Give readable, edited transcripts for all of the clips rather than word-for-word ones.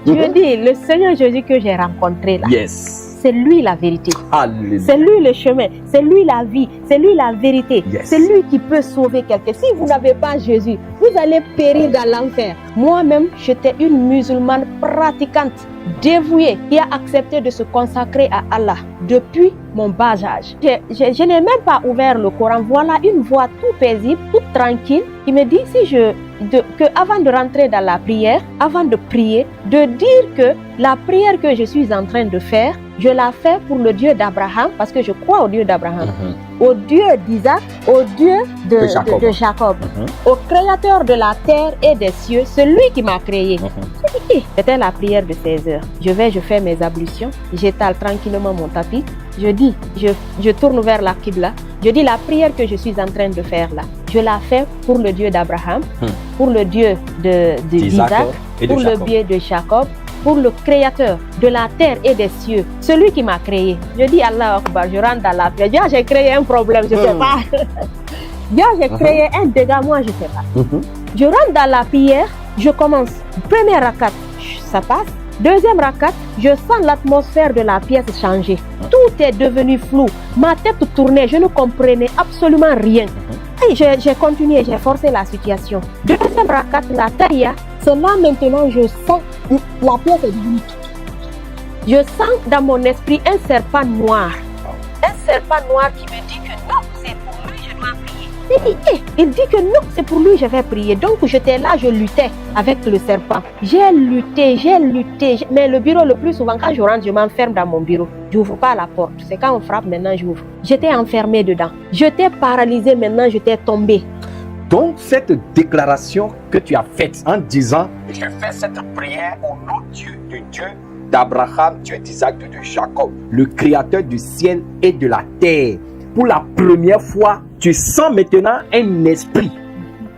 Dieu dit, le Seigneur Jésus que j'ai rencontré là, c'est lui la vérité. Alléluia. C'est lui le chemin, c'est lui la vie, c'est lui la vérité. Yes. C'est lui qui peut sauver quelqu'un. Si vous n'avez pas Jésus, vous allez périr dans l'enfer. Moi-même, j'étais une musulmane pratiquante, dévouée, qui a accepté de se consacrer à Allah depuis mon bas âge. Je n'ai même pas ouvert le Coran. Voilà une voix tout paisible, toute tranquille, qui me dit que avant de rentrer dans la prière, avant de prier, de dire que la prière que je suis en train de faire, je la fais pour le Dieu d'Abraham, parce que je crois au Dieu d'Abraham, au Dieu d'Isaac, au Dieu de Jacob, au créateur de la terre et des cieux, celui qui m'a créé. C'était la prière de 16 heures. Je fais mes ablutions, j'étale tranquillement mon tapis, je tourne vers la Qibla, je dis la prière que je suis en train de faire là, je la fais pour le Dieu d'Abraham, pour le Dieu d'Isaac, pour le Dieu de Jacob, pour le créateur de la terre et des cieux, celui qui m'a créé. Je dis Allah Akbar, je rentre dans la prière. Dieu, j'ai créé un problème, je ne sais pas. Dieu, j'ai créé un dégât, moi, je ne sais pas. Je rentre dans la prière, je commence. Première rakat, ça passe. Deuxième rakat, je sens l'atmosphère de la pièce changer. Tout est devenu flou. Ma tête tournait, je ne comprenais absolument rien. Et j'ai continué, j'ai forcé la situation. Deuxième rakat, la taïa, c'est là maintenant je sens la pièce est devenue. Je sens dans mon esprit un serpent noir. Un serpent noir qui me dit que non, c'est pour lui je dois prier. Il dit que non, c'est pour lui je vais prier. Donc j'étais là, je luttais avec le serpent. J'ai lutté. Mais le bureau, le plus souvent, quand je rentre, je m'enferme dans mon bureau. Je n'ouvre pas la porte. C'est quand on frappe, maintenant j'ouvre. J'étais enfermée dedans. J'étais paralysée, maintenant j'étais tombée. Donc, cette déclaration que tu as faite en disant « Je fais cette prière au nom de Dieu d'Abraham, Dieu d'Isaac, Dieu de Jacob, le créateur du ciel et de la terre. » Pour la première fois, tu sens maintenant un esprit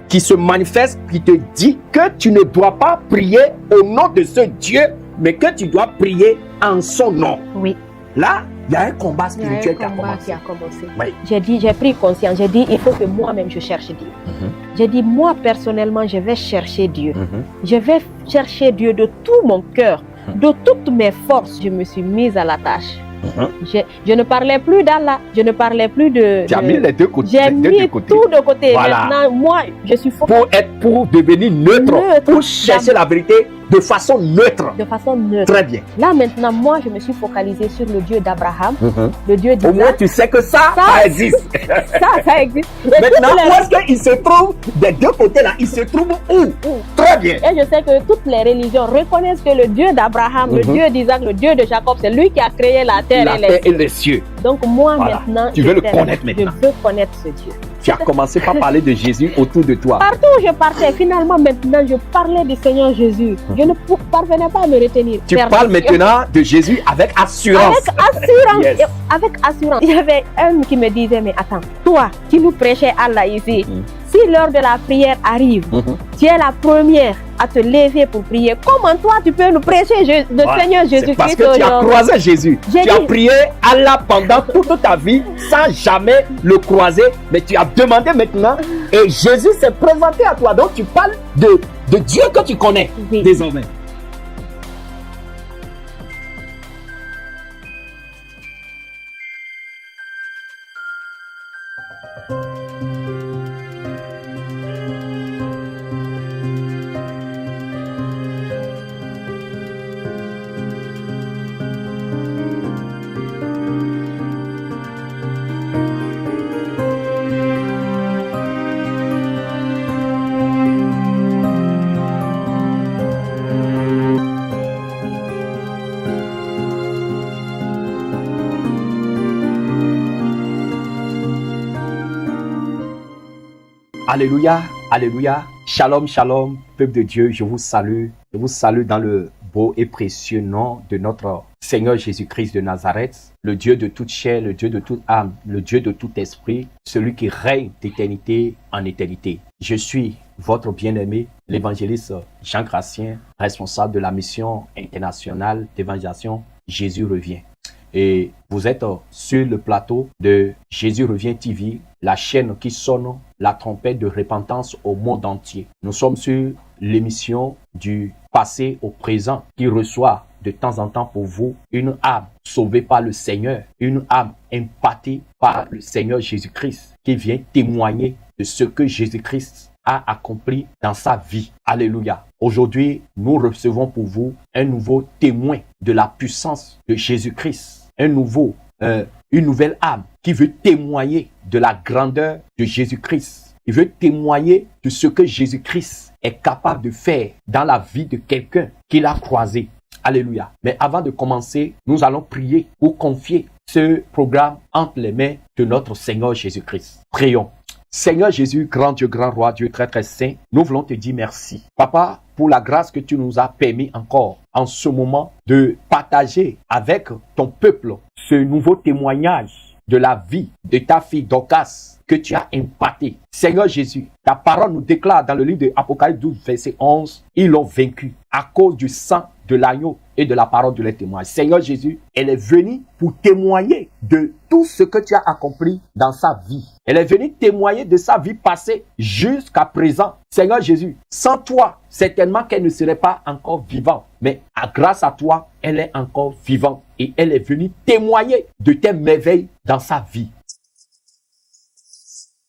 qui se manifeste, qui te dit que tu ne dois pas prier au nom de ce Dieu, mais que tu dois prier en son nom. Oui. Là, il y a un combat spirituel qui a commencé. Oui. J'ai pris conscience, j'ai dit, il faut que moi-même je cherche Dieu. J'ai dit, moi personnellement, je vais chercher Dieu. Je vais chercher Dieu de tout mon cœur, de toutes mes forces. Je me suis mise à la tâche. Je ne parlais plus d'Allah, je ne parlais plus de... Tu as mis les deux côtés. J'ai mis tout de côté. Voilà. Maintenant, moi, je suis pour devenir neutre, pour chercher la vérité de façon neutre. De façon neutre. Très bien. Là, maintenant, moi, je me suis focalisée sur le Dieu d'Abraham, le Dieu d'Isaac. Au moins, tu sais que ça existe. Ça existe. Maintenant, où est-ce qu'il se trouve des deux côtés là? Il se trouve où? Très bien. Et je sais que toutes les religions reconnaissent que le Dieu d'Abraham, le Dieu d'Isaac, le Dieu de Jacob, c'est lui qui a créé la terre et les cieux. Donc moi, maintenant, tu veux le connaître maintenant. Je veux connaître ce Dieu. Tu as commencé par parler de Jésus autour de toi. Partout où je partais, finalement, maintenant, je parlais du Seigneur Jésus. Je ne parvenais pas à me retenir. Tu parles maintenant de Jésus avec assurance. Avec assurance. Yes. Avec assurance. Il y avait un qui me disait, mais attends, toi qui nous prêchais Allah ici, si l'heure de la prière arrive, tu es la première à te lever pour prier. Comment toi tu peux nous prêcher le Seigneur Jésus-Christ? Parce que tu as croisé Jésus. Tu as prié Allah pendant toute ta vie sans jamais le croiser. Mais tu as demandé maintenant et Jésus s'est présenté à toi. Donc tu parles de Dieu que tu connais désormais. Alléluia, alléluia. Shalom, shalom, peuple de Dieu, je vous salue. Je vous salue dans le beau et précieux nom de notre Seigneur Jésus-Christ de Nazareth, le Dieu de toute chair, le Dieu de toute âme, le Dieu de tout esprit, celui qui règne d'éternité en éternité. Je suis votre bien-aimé, l'évangéliste Jean Gratien, responsable de la mission internationale d'évangélisation Jésus revient. et vous êtes sur le plateau de Jésus revient TV, la chaîne qui sonne la trompette de repentance au monde entier. Nous sommes sur l'émission du passé au présent qui reçoit de temps en temps pour vous une âme sauvée par le Seigneur, une âme impactée par le Seigneur Jésus-Christ qui vient témoigner de ce que Jésus-Christ a accompli dans sa vie. Alléluia. Aujourd'hui, nous recevons pour vous un nouveau témoin de la puissance de Jésus-Christ, une nouvelle âme qui veut témoigner de la grandeur de Jésus-Christ. Il veut témoigner de ce que Jésus-Christ est capable de faire dans la vie de quelqu'un qu'il a croisé. Alléluia. Mais avant de commencer, nous allons prier pour confier ce programme entre les mains de notre Seigneur Jésus-Christ. Prions. Seigneur Jésus, grand Dieu, grand roi, Dieu très très saint, nous voulons te dire merci. Papa, pour la grâce que tu nous as permis encore en ce moment de partager avec ton peuple ce nouveau témoignage de la vie de ta fille Dorcas que tu as impacté. Seigneur Jésus, ta parole nous déclare dans le livre de Apocalypse 12, verset 11, ils l'ont vaincu à cause du sang de l'agneau et de la parole de leur témoignage. Seigneur Jésus, elle est venue pour témoigner de tout ce que tu as accompli dans sa vie. Elle est venue témoigner de sa vie passée jusqu'à présent. Seigneur Jésus, sans toi, certainement qu'elle ne serait pas encore vivante. Mais grâce à toi, elle est encore vivante. Et elle est venue témoigner de tes merveilles dans sa vie.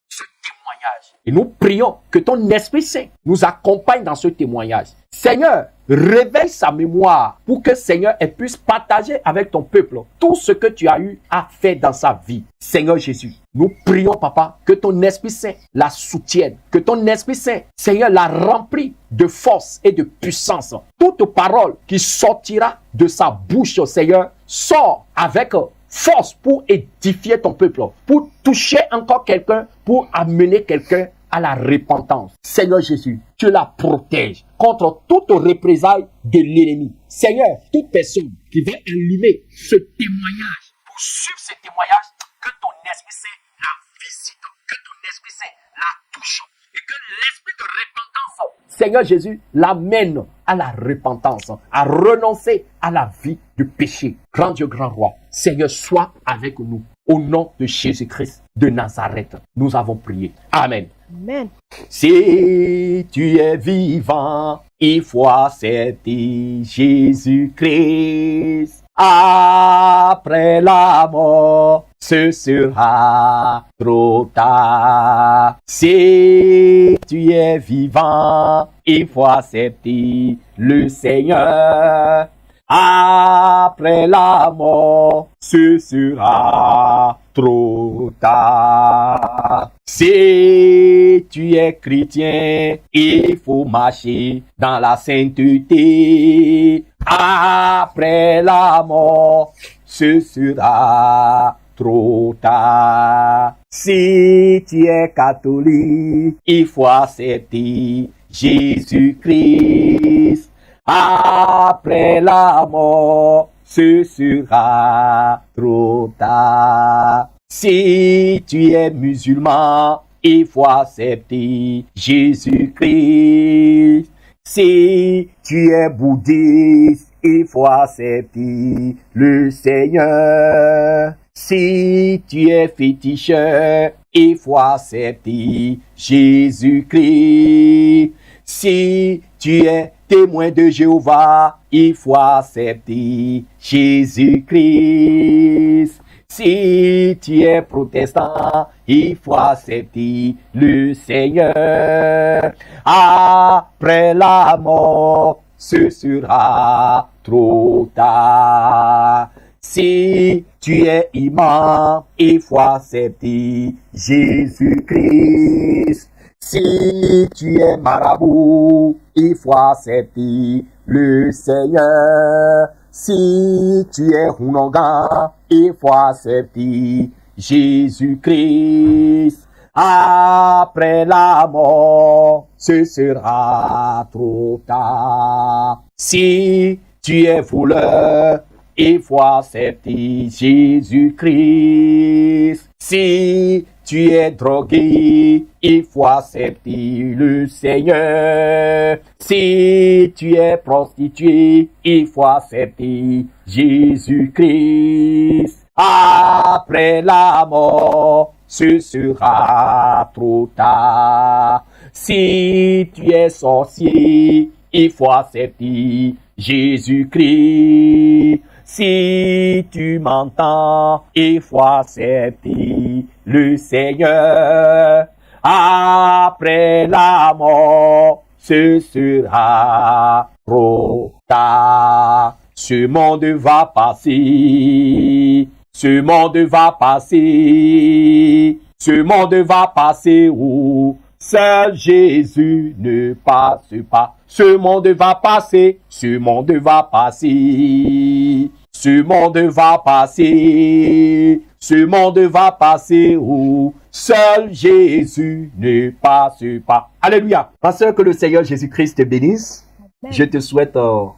Ce témoignage. Et nous prions que ton Esprit Saint nous accompagne dans ce témoignage. Seigneur, réveille sa mémoire pour que Seigneur elle puisse partager avec ton peuple tout ce que tu as eu à faire dans sa vie. Seigneur Jésus, nous prions, Papa, que ton Esprit Saint la soutienne, que ton Esprit Saint, Seigneur, la remplit de force et de puissance. Toute parole qui sortira de sa bouche, Seigneur, sort avec force pour édifier ton peuple, pour toucher encore quelqu'un, pour amener quelqu'un à la repentance. Seigneur Jésus, tu la protèges contre toute représailles de l'ennemi. Seigneur, toute personne qui va allumer ce témoignage, pour suivre ce témoignage, que ton Esprit Saint la visite, que ton Esprit Saint la touche, et que l'esprit de repentance, Seigneur Jésus, l'amène à la repentance, à renoncer à la vie de péché. Grand Dieu, grand roi, Seigneur, sois avec nous. Au nom de Jésus-Christ de Nazareth, nous avons prié. Amen. Amen. Si tu es vivant, il faut accepter Jésus-Christ. Après la mort, ce sera trop tard. Si tu es vivant, il faut accepter le Seigneur. Après la mort, ce sera trop tard. Si tu es chrétien, il faut marcher dans la sainteté. Après la mort, ce sera trop tard. Si tu es catholique, il faut accepter Jésus-Christ. Après la mort, ce sera trop tard. Si tu es musulman, il faut accepter Jésus-Christ. Si tu es bouddhiste, il faut accepter le Seigneur. Si tu es féticheur, il faut accepter Jésus-Christ. Si tu es témoin de Jéhovah, il faut accepter Jésus-Christ. Si tu es protestant, il faut accepter le Seigneur. Après la mort, ce sera trop tard. Si tu es imam, il faut accepter Jésus-Christ. Si tu es marabout, il faut accepter le Seigneur. Si tu es Hunonga, il faut accepter Jésus-Christ. Après la mort, ce sera trop tard. Si tu es voleur, il faut accepter Jésus-Christ. Si tu es drogué, il faut accepter le Seigneur. Si tu es prostituée, il faut accepter Jésus-Christ. Après la mort, ce sera trop tard. Si tu es sorcier, il faut accepter Jésus-Christ. Si tu m'entends, il faut accepter le Seigneur. Après la mort, ce sera trop tard. Ce monde va passer. Ce monde va passer. Ce monde va passer où seul Jésus ne passe pas. Ce monde va passer. Ce monde va passer. Ce monde va passer. Ce monde va passer où seul Jésus ne passe pas. Alléluia. Ma sœur, que le Seigneur Jésus-Christ te bénisse. Je te souhaite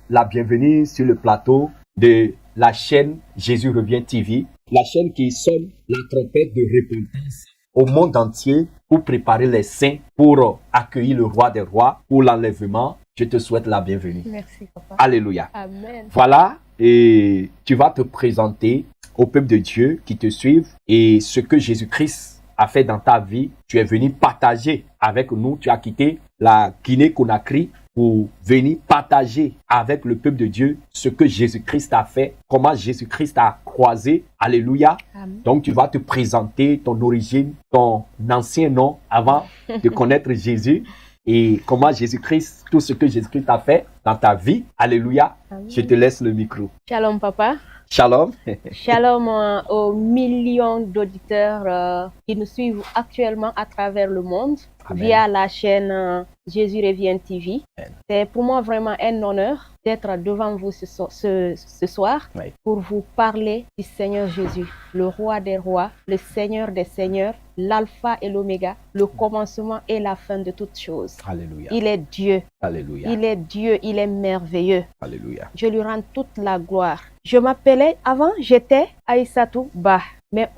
la bienvenue sur le plateau de la chaîne Jésus revient TV, la chaîne qui sonne la trompette de repentance au monde entier pour préparer les saints, pour accueillir le roi des rois, pour l'enlèvement. Je te souhaite la bienvenue. Merci, papa. Alléluia. Amen. Voilà, et tu vas te présenter au peuple de Dieu qui te suivent et ce que Jésus-Christ a fait dans ta vie. Tu es venu partager avec nous. Tu as quitté la Guinée-Conakry pour venir partager avec le peuple de Dieu ce que Jésus-Christ a fait, comment Jésus-Christ a croisé. Alléluia. Amen. Donc, tu vas te présenter ton origine, ton ancien nom avant de connaître Jésus et comment Jésus-Christ, tout ce que Jésus-Christ a fait dans ta vie. Alléluia. Amen. Je te laisse le micro. Shalom, papa. Shalom. Shalom aux millions d'auditeurs qui nous suivent actuellement à travers le monde. Amen. Via la chaîne Jésus revient TV. Amen. C'est pour moi vraiment un honneur d'être devant vous ce soir Oui. pour vous parler du Seigneur Jésus, le roi des rois, le Seigneur des seigneurs, l'alpha et l'oméga, le commencement et la fin de toutes choses. Alléluia. Il est Dieu, Alléluia. il est Dieu, il est merveilleux. Alléluia. Je lui rends toute la gloire. Je m'appelais, avant j'étais Aïssatou Bah, mais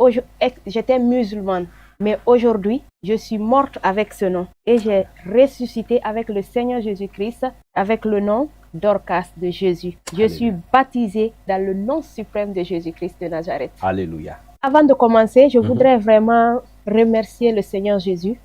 j'étais musulmane. Mais aujourd'hui, je suis morte avec ce nom et j'ai ressuscité avec le Seigneur Jésus-Christ, avec le nom Dorcas de Jésus. Je Alléluia. suis baptisée dans le nom suprême de Jésus-Christ de Nazareth. Alléluia. Avant de commencer, je voudrais vraiment remercier le Seigneur Jésus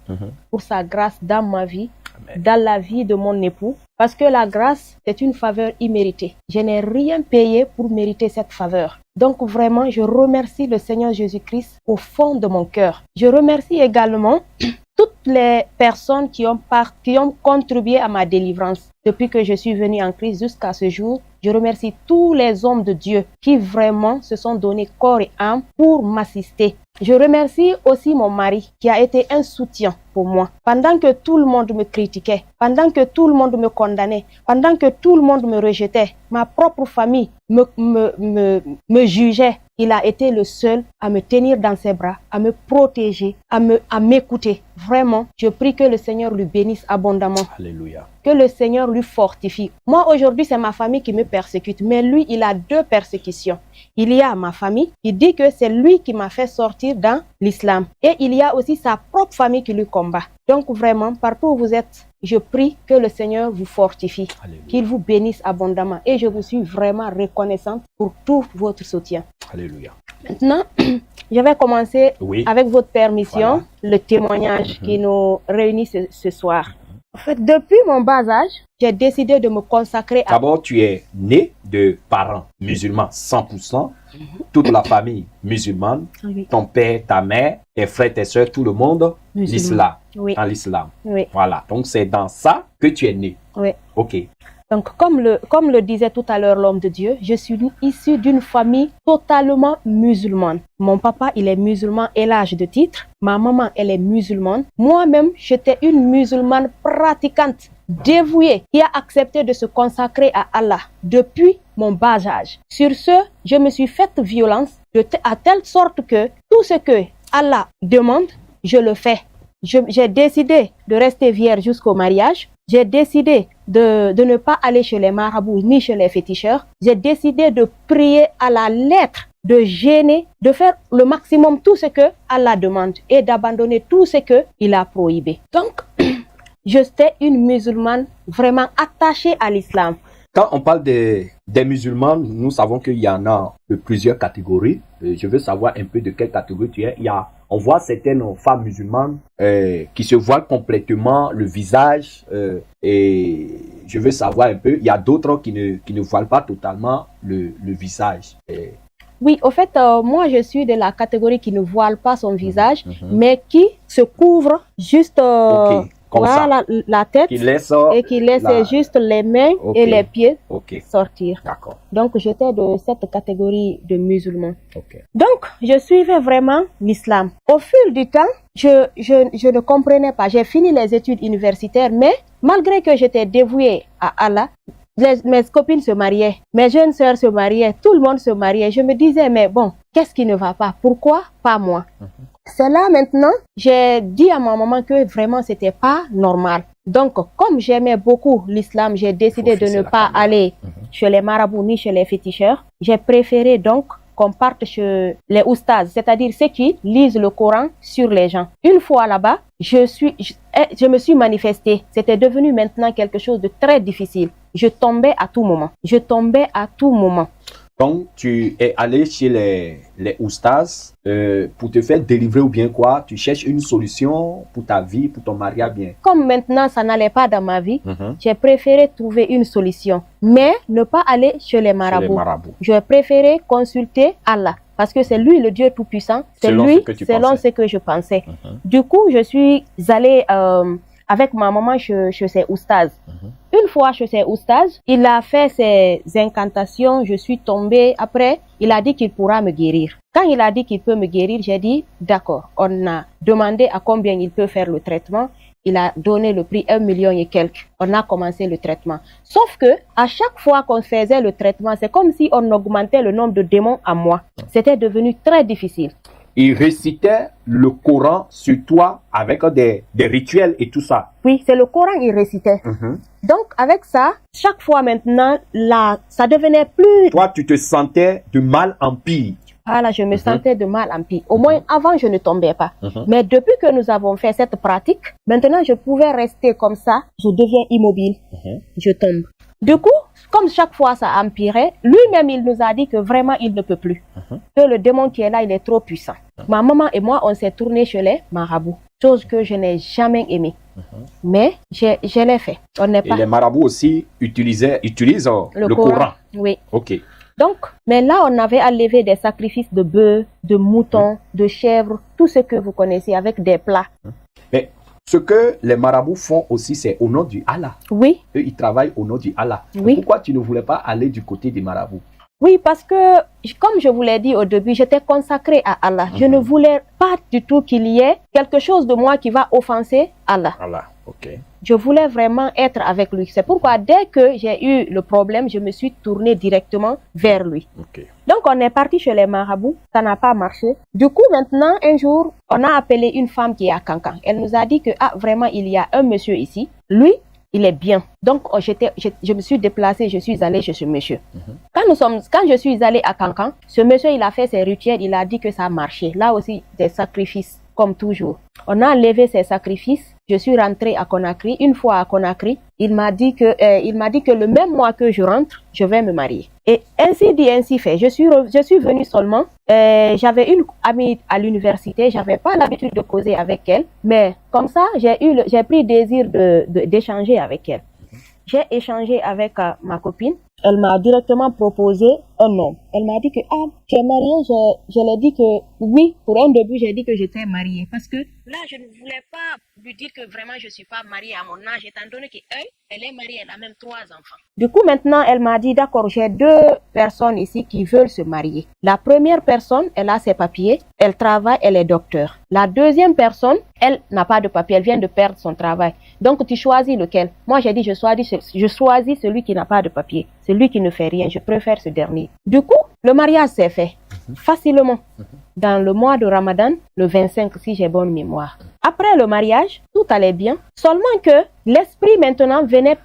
pour sa grâce dans ma vie, Amen. dans la vie de mon époux, parce que la grâce, c'est une faveur imméritée. Je n'ai rien payé pour mériter cette faveur. Donc vraiment, je remercie le Seigneur Jésus-Christ au fond de mon cœur. Je remercie également toutes les personnes qui ont contribué à ma délivrance. Depuis que je suis venue en Christ jusqu'à ce jour, je remercie tous les hommes de Dieu qui vraiment se sont donnés corps et âme pour m'assister. Je remercie aussi mon mari qui a été un soutien pour moi. Pendant que tout le monde me critiquait, pendant que tout le monde me condamnait, pendant que tout le monde me rejetait, ma propre famille me jugeait, il a été le seul à me tenir dans ses bras, à me protéger, à m'écouter. Vraiment, je prie que le Seigneur lui bénisse abondamment. Alléluia. Que le Seigneur lui fortifie. Moi, aujourd'hui, c'est ma famille qui me persécute, mais lui, il a deux persécutions. Il y a ma famille qui dit que c'est lui qui m'a fait sortir dans l'islam. Et il y a aussi sa propre famille qui lui combat. Donc vraiment, partout où vous êtes, je prie que le Seigneur vous fortifie, Alléluia. qu'il vous bénisse abondamment. Et je vous suis vraiment reconnaissante pour tout votre soutien. Alléluia. Maintenant, je vais commencer Oui. avec votre permission, Voilà. le témoignage qui nous réunit ce soir. En fait, depuis mon bas âge, j'ai décidé de me consacrer à... D'abord, tu es né de parents musulmans 100%, toute la famille musulmane, Oui, ton père, ta mère, tes frères, tes soeurs, tout le monde, Musulman. l'islam, oui, dans l'islam. oui, Voilà, donc c'est dans ça que tu es né. oui. Ok, Donc, comme le disait tout à l'heure l'homme de Dieu, je suis issue d'une famille totalement musulmane. Mon papa, il est musulman et l'âge de titre. Ma maman, elle est musulmane. Moi-même, j'étais une musulmane pratiquante, dévouée, qui a accepté de se consacrer à Allah depuis mon bas âge. Sur ce, je me suis faite violence à telle sorte que tout ce que Allah demande, je le fais. J'ai décidé de rester vierge jusqu'au mariage. J'ai décidé de ne pas aller chez les marabouts ni chez les féticheurs. J'ai décidé de prier à la lettre de jeûner, de faire le maximum tout ce que Allah demande et d'abandonner tout ce que il a prohibé. Donc, j'étais une musulmane vraiment attachée à l'islam. Quand on parle des musulmans, nous savons qu'il y en a de plusieurs catégories. Je veux savoir un peu de quelle catégorie tu es. On voit certaines femmes musulmanes qui se voilent complètement le visage et je veux savoir un peu, il y a d'autres qui ne voilent pas totalement le visage. Oui, au fait, moi je suis de la catégorie qui ne voile pas son visage, mais qui se couvre juste voilà, la tête et qui laisse juste les mains et les pieds sortir. D'accord. Donc j'étais de cette catégorie de musulmans. Donc je suivais vraiment l'islam. Au fil du temps, je ne comprenais pas. J'ai fini les études universitaires, mais malgré que j'étais dévouée à Allah, mes copines se mariaient, mes jeunes sœurs se mariaient, tout le monde se mariait. Je me disais, mais bon, qu'est-ce qui ne va pas? Pourquoi pas moi? C'est là maintenant, j'ai dit à ma maman que vraiment c'était pas normal. Donc, comme j'aimais beaucoup l'islam, j'ai décidé de ne pas aller chez les marabouts ni chez les féticheurs. J'ai préféré donc qu'on parte chez les oustas, c'est-à-dire ceux qui lisent le Coran sur les gens. Une fois là-bas, je me suis manifestée. C'était devenu maintenant quelque chose de très difficile. Je tombais à tout moment. Je tombais à tout moment. Donc, tu es allé chez les oustas pour te faire délivrer ou bien quoi? Tu cherches une solution pour ta vie, pour ton mariage bien. Comme maintenant, ça n'allait pas dans ma vie, j'ai préféré trouver une solution. Mais ne pas aller chez les marabouts. J'ai préféré consulter Allah. Parce que c'est lui le Dieu Tout-Puissant. C'est lui, selon ce que je pensais. Du coup, je suis allée avec ma maman chez ses oustas. Une fois chez ses oustas, il a fait ses incantations, je suis tombée. Après, il a dit qu'il pourra me guérir. Quand il a dit qu'il peut me guérir, j'ai dit d'accord. On a demandé à combien il peut faire le traitement. Il a donné le prix 1 million et quelques. On a commencé le traitement. Sauf que à chaque fois qu'on faisait le traitement, c'est comme si on augmentait le nombre de démons à moi. C'était devenu très difficile. Il récitait le Coran sur toi avec des rituels et tout ça. Oui, c'est le Coran qu'il récitait. Donc, avec ça, chaque fois maintenant, ça devenait plus... Toi, tu te sentais de mal en pire. Voilà, je me sentais de mal en pire. Au moins, avant, je ne tombais pas. Mais depuis que nous avons fait cette pratique, maintenant, je pouvais rester comme ça. Je deviens immobile. Je tombe. Du coup, comme chaque fois ça empirait, lui-même, il nous a dit que vraiment, il ne peut plus. Que le démon qui est là, il est trop puissant. Ma maman et moi, on s'est tournés chez les marabouts. Chose que je n'ai jamais aimée. Mais je l'ai fait. Et les marabouts aussi utilisent le Coran. Oui. Ok. Donc, mais là, on avait à lever des sacrifices de bœufs, de moutons, de chèvres, tout ce que vous connaissez avec des plats. Mais ce que les marabouts font aussi, c'est au nom du Allah. Oui. Eux, ils travaillent au nom du Allah. Oui. Pourquoi tu ne voulais pas aller du côté des marabouts? Oui, parce que, comme je vous l'ai dit au début, j'étais consacrée à Allah. Je ne voulais pas du tout qu'il y ait quelque chose de moi qui va offenser Allah. Allah, ok. Je voulais vraiment être avec lui. C'est pourquoi dès que j'ai eu le problème, je me suis tournée directement vers lui. Okay. Donc on est parti chez les marabouts, ça n'a pas marché. Du coup maintenant, un jour, on a appelé une femme qui est à Kankan. Elle nous a dit que vraiment il y a un monsieur ici. Lui, il est bien. Donc je me suis déplacée, je suis allée chez ce monsieur. Quand je suis allée à Kankan, ce monsieur il a fait ses rituels, il a dit que ça a marché. Là aussi des sacrifices comme toujours. On a enlevé ces sacrifices. Je suis rentrée à Conakry. Une fois à Conakry, il m'a dit que le même mois que je rentre, je vais me marier. Et ainsi dit, ainsi fait. Je suis venue seulement. J'avais une amie à l'université. J'avais pas l'habitude de causer avec elle, mais comme ça, j'ai pris désir d'échanger avec elle. J'ai échangé avec ma copine. Elle m'a directement proposé un homme. Elle m'a dit que tu es mariée. Je l'ai dit que oui. Pour un début, j'ai dit que j'étais mariée parce que là, je ne voulais pas lui dire que vraiment je suis pas mariée à mon âge, étant donné qu'elle est mariée, elle a même 3 enfants. Du coup, maintenant, elle m'a dit d'accord, j'ai 2 personnes ici qui veulent se marier. La première personne, elle a ses papiers, elle travaille, elle est docteur. La deuxième personne, elle n'a pas de papiers, elle vient de perdre son travail. Donc, tu choisis lequel? Moi, j'ai dit je choisis celui qui n'a pas de papiers, celui qui ne fait rien. Je préfère ce dernier. Du coup, le mariage s'est fait facilement. Dans le mois de Ramadan, le 25, si j'ai bonne mémoire. Après le mariage, tout allait bien. Seulement que l'esprit maintenant venait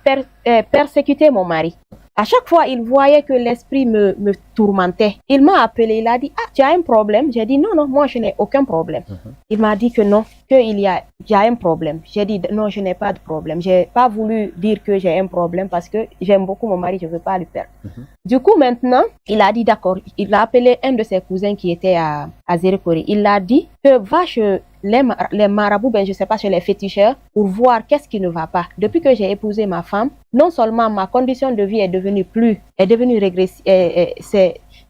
persécuter mon mari. À chaque fois, il voyait que l'esprit me tourmentait. Il m'a appelé, il a dit, ah, tu as un problème? J'ai dit, non, non, moi je n'ai aucun problème. Il m'a dit que non, qu'il y a un problème. J'ai dit, non, je n'ai pas de problème. J'ai pas voulu dire que j'ai un problème parce que j'aime beaucoup mon mari, je ne veux pas le perdre. Du coup, maintenant, il a dit, d'accord, il a appelé un de ses cousins qui était à Zérekore. Il a dit que va chez les marabouts, ben, je sais pas, chez les féticheurs, pour voir qu'est-ce qui ne va pas. Depuis que j'ai épousé ma femme, non seulement ma condition de vie est devenue régressive,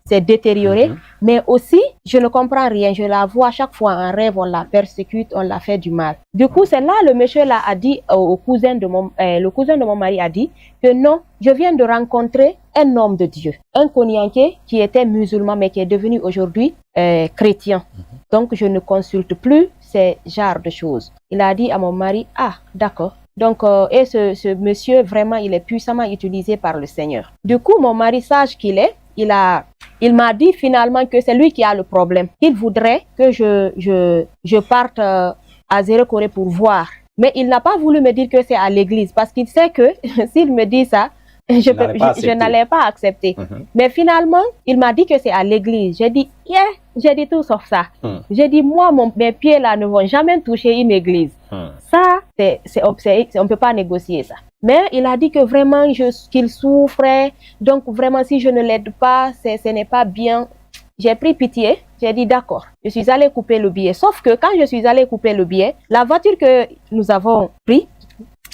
c'est détériorée, mais aussi, je ne comprends rien. Je la vois chaque fois en rêve, on la persécute, on la fait du mal. Du coup, c'est là, le monsieur là a dit le cousin de mon mari a dit que non, je viens de rencontrer un homme de Dieu, un Konyanké qui était musulman, mais qui est devenu aujourd'hui chrétien. Donc, je ne consulte plus ces genres de choses. Il a dit à mon mari, ah, d'accord. Donc, et ce monsieur, vraiment, il est puissamment utilisé par le Seigneur. Du coup, mon mari, sage qu'il est, il m'a dit finalement que c'est lui qui a le problème. Il voudrait que je parte à Zérekore pour voir. Mais il n'a pas voulu me dire que c'est à l'église parce qu'il sait que s'il me dit ça, je n'allais pas accepter. Mais finalement, il m'a dit que c'est à l'église. J'ai dit, yeah, j'ai dit tout sauf ça. J'ai dit, moi, mes pieds là ne vont jamais toucher une église. Ça, on ne peut pas négocier ça. Mais il a dit que vraiment qu'il souffrait. Donc vraiment, si je ne l'aide pas, ce n'est pas bien. J'ai pris pitié. J'ai dit d'accord. Je suis allée couper le billet. Sauf que quand je suis allée couper le billet, la voiture que nous avons prise,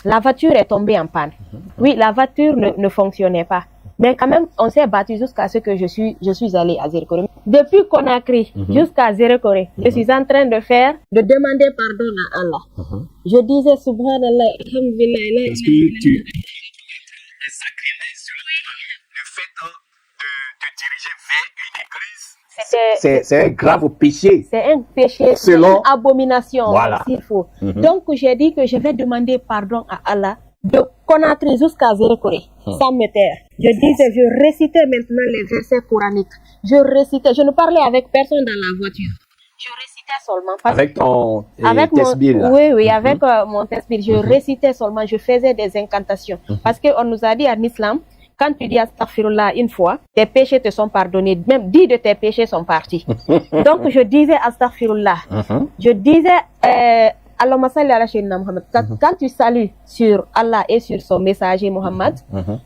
la voiture est tombée en panne. Oui, la voiture ne fonctionnait pas. Mais quand même, on s'est battu jusqu'à ce que je suis allée à Zérekore. Depuis Conakry jusqu'à Zérekore, je suis en train de demander pardon à Allah. Je disais Subhanallah, Alhamdulillah. Est-ce que tu es sacrilège sur le fait de diriger vers une église? C'est un grave péché. C'est un péché, c'est une abomination. Voilà. S'il faut. Donc, j'ai dit que je vais demander pardon à Allah de Conakry jusqu'à Zérekore, sans me taire. Je disais, je récitais maintenant les versets coraniques. Je ne parlais avec personne dans la voiture. Je récitais seulement. Avec ton tesbir là. Oui, avec mon tesbir. Je récitais seulement, je faisais des incantations. Parce qu'on nous a dit en islam, quand tu dis astaghfirullah une fois, tes péchés te sont pardonnés. Même 10 de tes péchés sont partis. Donc, je disais astaghfirullah. Je disais... Allahumma salli ala sayyidina Muhammad. Quand tu salues sur Allah et sur son messager Muhammad,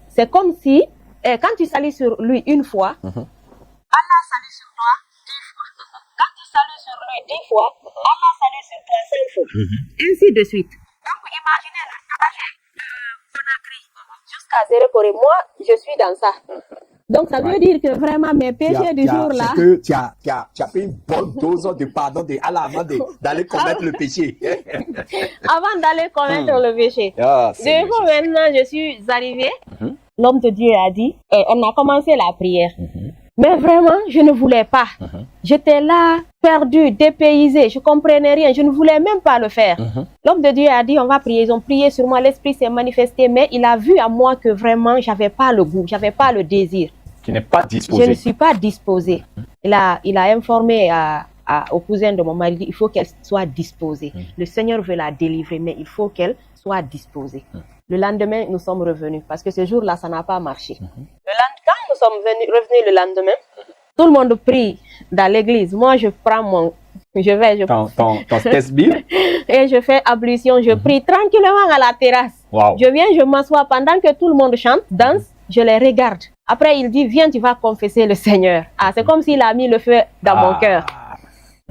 c'est comme si, quand tu salues sur lui une fois, Allah salue sur toi 10 fois. Quand tu salues sur lui 10 fois, Allah salue sur toi 5 fois. Ainsi de suite. Donc, imaginez le trajet de Conakry jusqu'à Zérekore. Moi, je suis dans ça. Donc, ça veut dire que vraiment mes péchés du jour-là... C'est que tu as pris une bonne dose de pardon de Allah avant d'aller commettre le péché. Avant d'aller commettre le péché. Du coup, maintenant, je suis arrivée. L'homme de Dieu a dit, on a commencé la prière. Mais vraiment, je ne voulais pas. J'étais là, perdue, dépaysée. Je ne comprenais rien. Je ne voulais même pas le faire. L'homme de Dieu a dit, on va prier. Ils ont prié sur moi. L'Esprit s'est manifesté. Mais il a vu à moi que vraiment, je n'avais pas le goût. Je n'avais pas le désir. Tu n'es pas disposé. Je ne suis pas disposée. Il a informé au cousin de mon mari, il faut qu'elle soit disposée. Le Seigneur veut la délivrer, mais il faut qu'elle soit disposée. Le lendemain, nous sommes revenus, parce que ce jour-là, ça n'a pas marché. Quand nous sommes revenus le lendemain, tout le monde prie dans l'église. Moi, je prends ton tesbih et je fais ablution, je prie tranquillement à la terrasse. Je viens, je m'assois pendant que tout le monde chante, danse, je les regarde. Après, il dit, viens, tu vas confesser le Seigneur. C'est comme s'il a mis le feu dans mon cœur.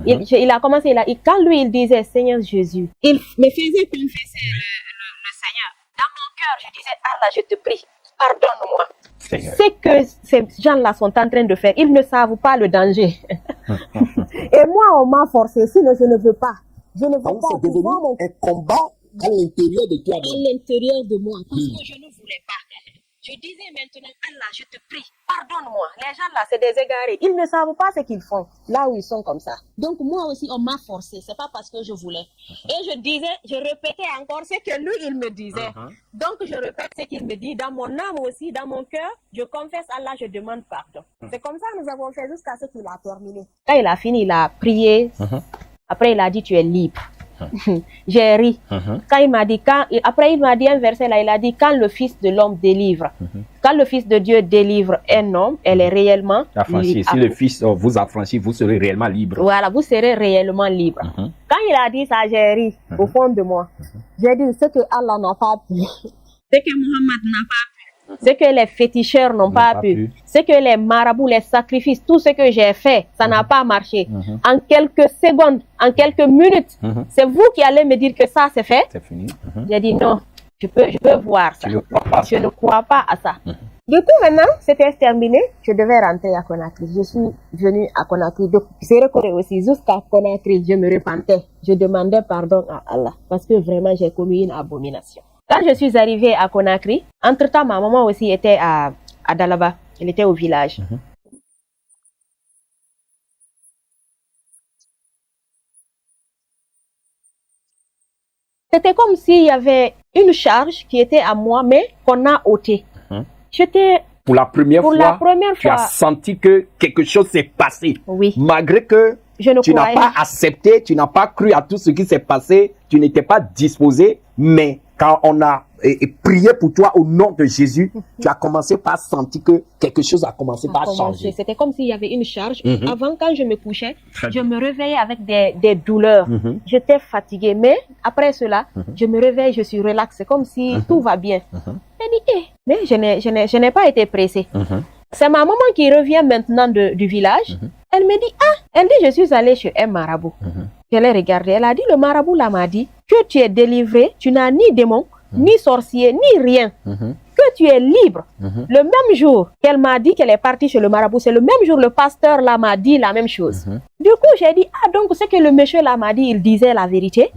Il a commencé, quand lui, il disait, Seigneur Jésus, il me faisait confesser le Seigneur. Dans mon cœur, je disais, Allah, je te prie, pardonne-moi. C'est que ces gens-là sont en train de faire. Ils ne savent pas le danger. Et moi, on m'a forcé, sinon je ne veux pas. Je ne veux pas. C'est devenu un combat à l'intérieur de toi. À l'intérieur de moi, parce que je ne voulais pas. Je disais maintenant, Allah, je te prie, pardonne-moi. Les gens là, c'est des égarés. Ils ne savent pas ce qu'ils font, là où ils sont comme ça. Donc moi aussi, on m'a forcé. C'est pas parce que je voulais. Et je disais, je répétais encore ce que lui, il me disait. Donc je répète ce qu'il me dit. Dans mon âme aussi, dans mon cœur, je confesse Allah, je demande pardon. C'est comme ça que nous avons fait jusqu'à ce qu'il a terminé. Quand il a fini, il a prié. Après, il a dit, tu es libre. J'ai ri. Quand il m'a dit, après il m'a dit un verset là, il a dit, quand le Fils de l'homme délivre, quand le Fils de Dieu délivre un homme, elle est réellement affranchie. Si le Fils vous affranchit, vous serez réellement libre. Voilà, vous serez réellement libre. Quand il a dit ça, j'ai ri au fond de moi. J'ai dit, ce que Allah n'a pas pu, ce que Mohammed n'a pas pu, ce que les féticheurs n'ont pas pu, ce que les marabouts, les sacrifices, tout ce que j'ai fait, ça n'a pas marché. En quelques secondes, en quelques minutes, c'est vous qui allez me dire que ça c'est fait. C'est fini. J'ai dit non, je peux voir ça. Je ne crois pas à ça. Du coup, maintenant, c'était terminé. Je devais rentrer à Conakry. Je suis venue à Conakry. Donc, c'est reconnu aussi. Jusqu'à Conakry, je me repentais. Je demandais pardon à Allah. Parce que vraiment, j'ai commis une abomination. Quand je suis arrivée à Conakry, entre-temps, ma maman aussi était à Dalaba. Elle était au village. C'était comme s'il y avait une charge qui était à moi, mais qu'on a ôtée. J'étais... Pour la première fois, tu as senti que quelque chose s'est passé. Oui. Malgré que tu n'as pas accepté, tu n'as pas cru à tout ce qui s'est passé, tu n'étais pas disposé, mais quand on a prié pour toi au nom de Jésus, tu as commencé par sentir que quelque chose a commencé par changer. C'était comme s'il y avait une charge. Avant, quand je me couchais, je me réveillais avec des douleurs. J'étais fatiguée, mais après cela, je me réveille, je suis relaxée, comme si tout va bien. Mais je n'ai pas été pressée. C'est ma maman qui revient maintenant du village. Elle me dit, elle dit, je suis allée chez un marabout. Je l'ai regardé, elle a dit, le marabout là m'a dit que tu es délivré, tu n'as ni démon, ni sorcier, ni rien, que tu es libre. Le même jour qu'elle m'a dit qu'elle est partie chez le marabout, c'est le même jour le pasteur là m'a dit la même chose. Du coup, j'ai dit, donc ce que le monsieur là m'a dit, il disait la vérité.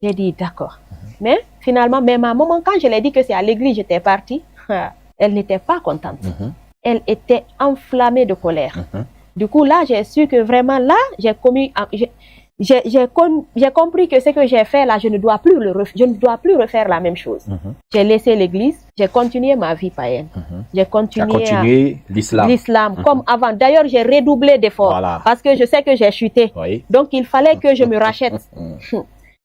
J'ai dit, d'accord. Mais finalement, ma maman, quand je lui ai dit que c'est à l'église j'étais partie, elle n'était pas contente. Elle était enflammée de colère. Du coup, là, j'ai su que vraiment, là, j'ai compris que ce que j'ai fait là, je ne dois plus refaire la même chose. J'ai laissé l'église, j'ai continué ma vie païenne. J'ai continué l'islam comme avant. D'ailleurs, j'ai redoublé d'efforts parce que je sais que j'ai chuté. Donc, il fallait que je me rachète.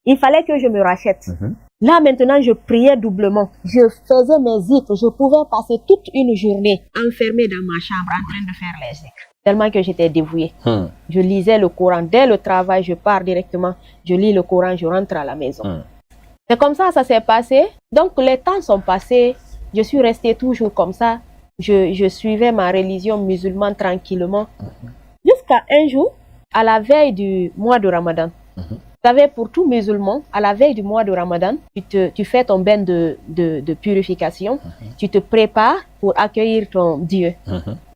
Il fallait que je me rachète. Là, maintenant, je priais doublement. Je faisais mes zikrs. Je pouvais passer toute une journée enfermée dans ma chambre en train de faire les zikrs. Tellement que j'étais dévouée. Je lisais le Coran. Dès le travail, je pars directement. Je lis le Coran, je rentre à la maison. C'est comme ça s'est passé. Donc, les temps sont passés. Je suis restée toujours comme ça. Je suivais ma religion musulmane tranquillement. Jusqu'à un jour, à la veille du mois de Ramadan. Vous savez, pour tout musulman, à la veille du mois de Ramadan, tu fais ton bain de purification. Tu te prépares pour accueillir ton Dieu.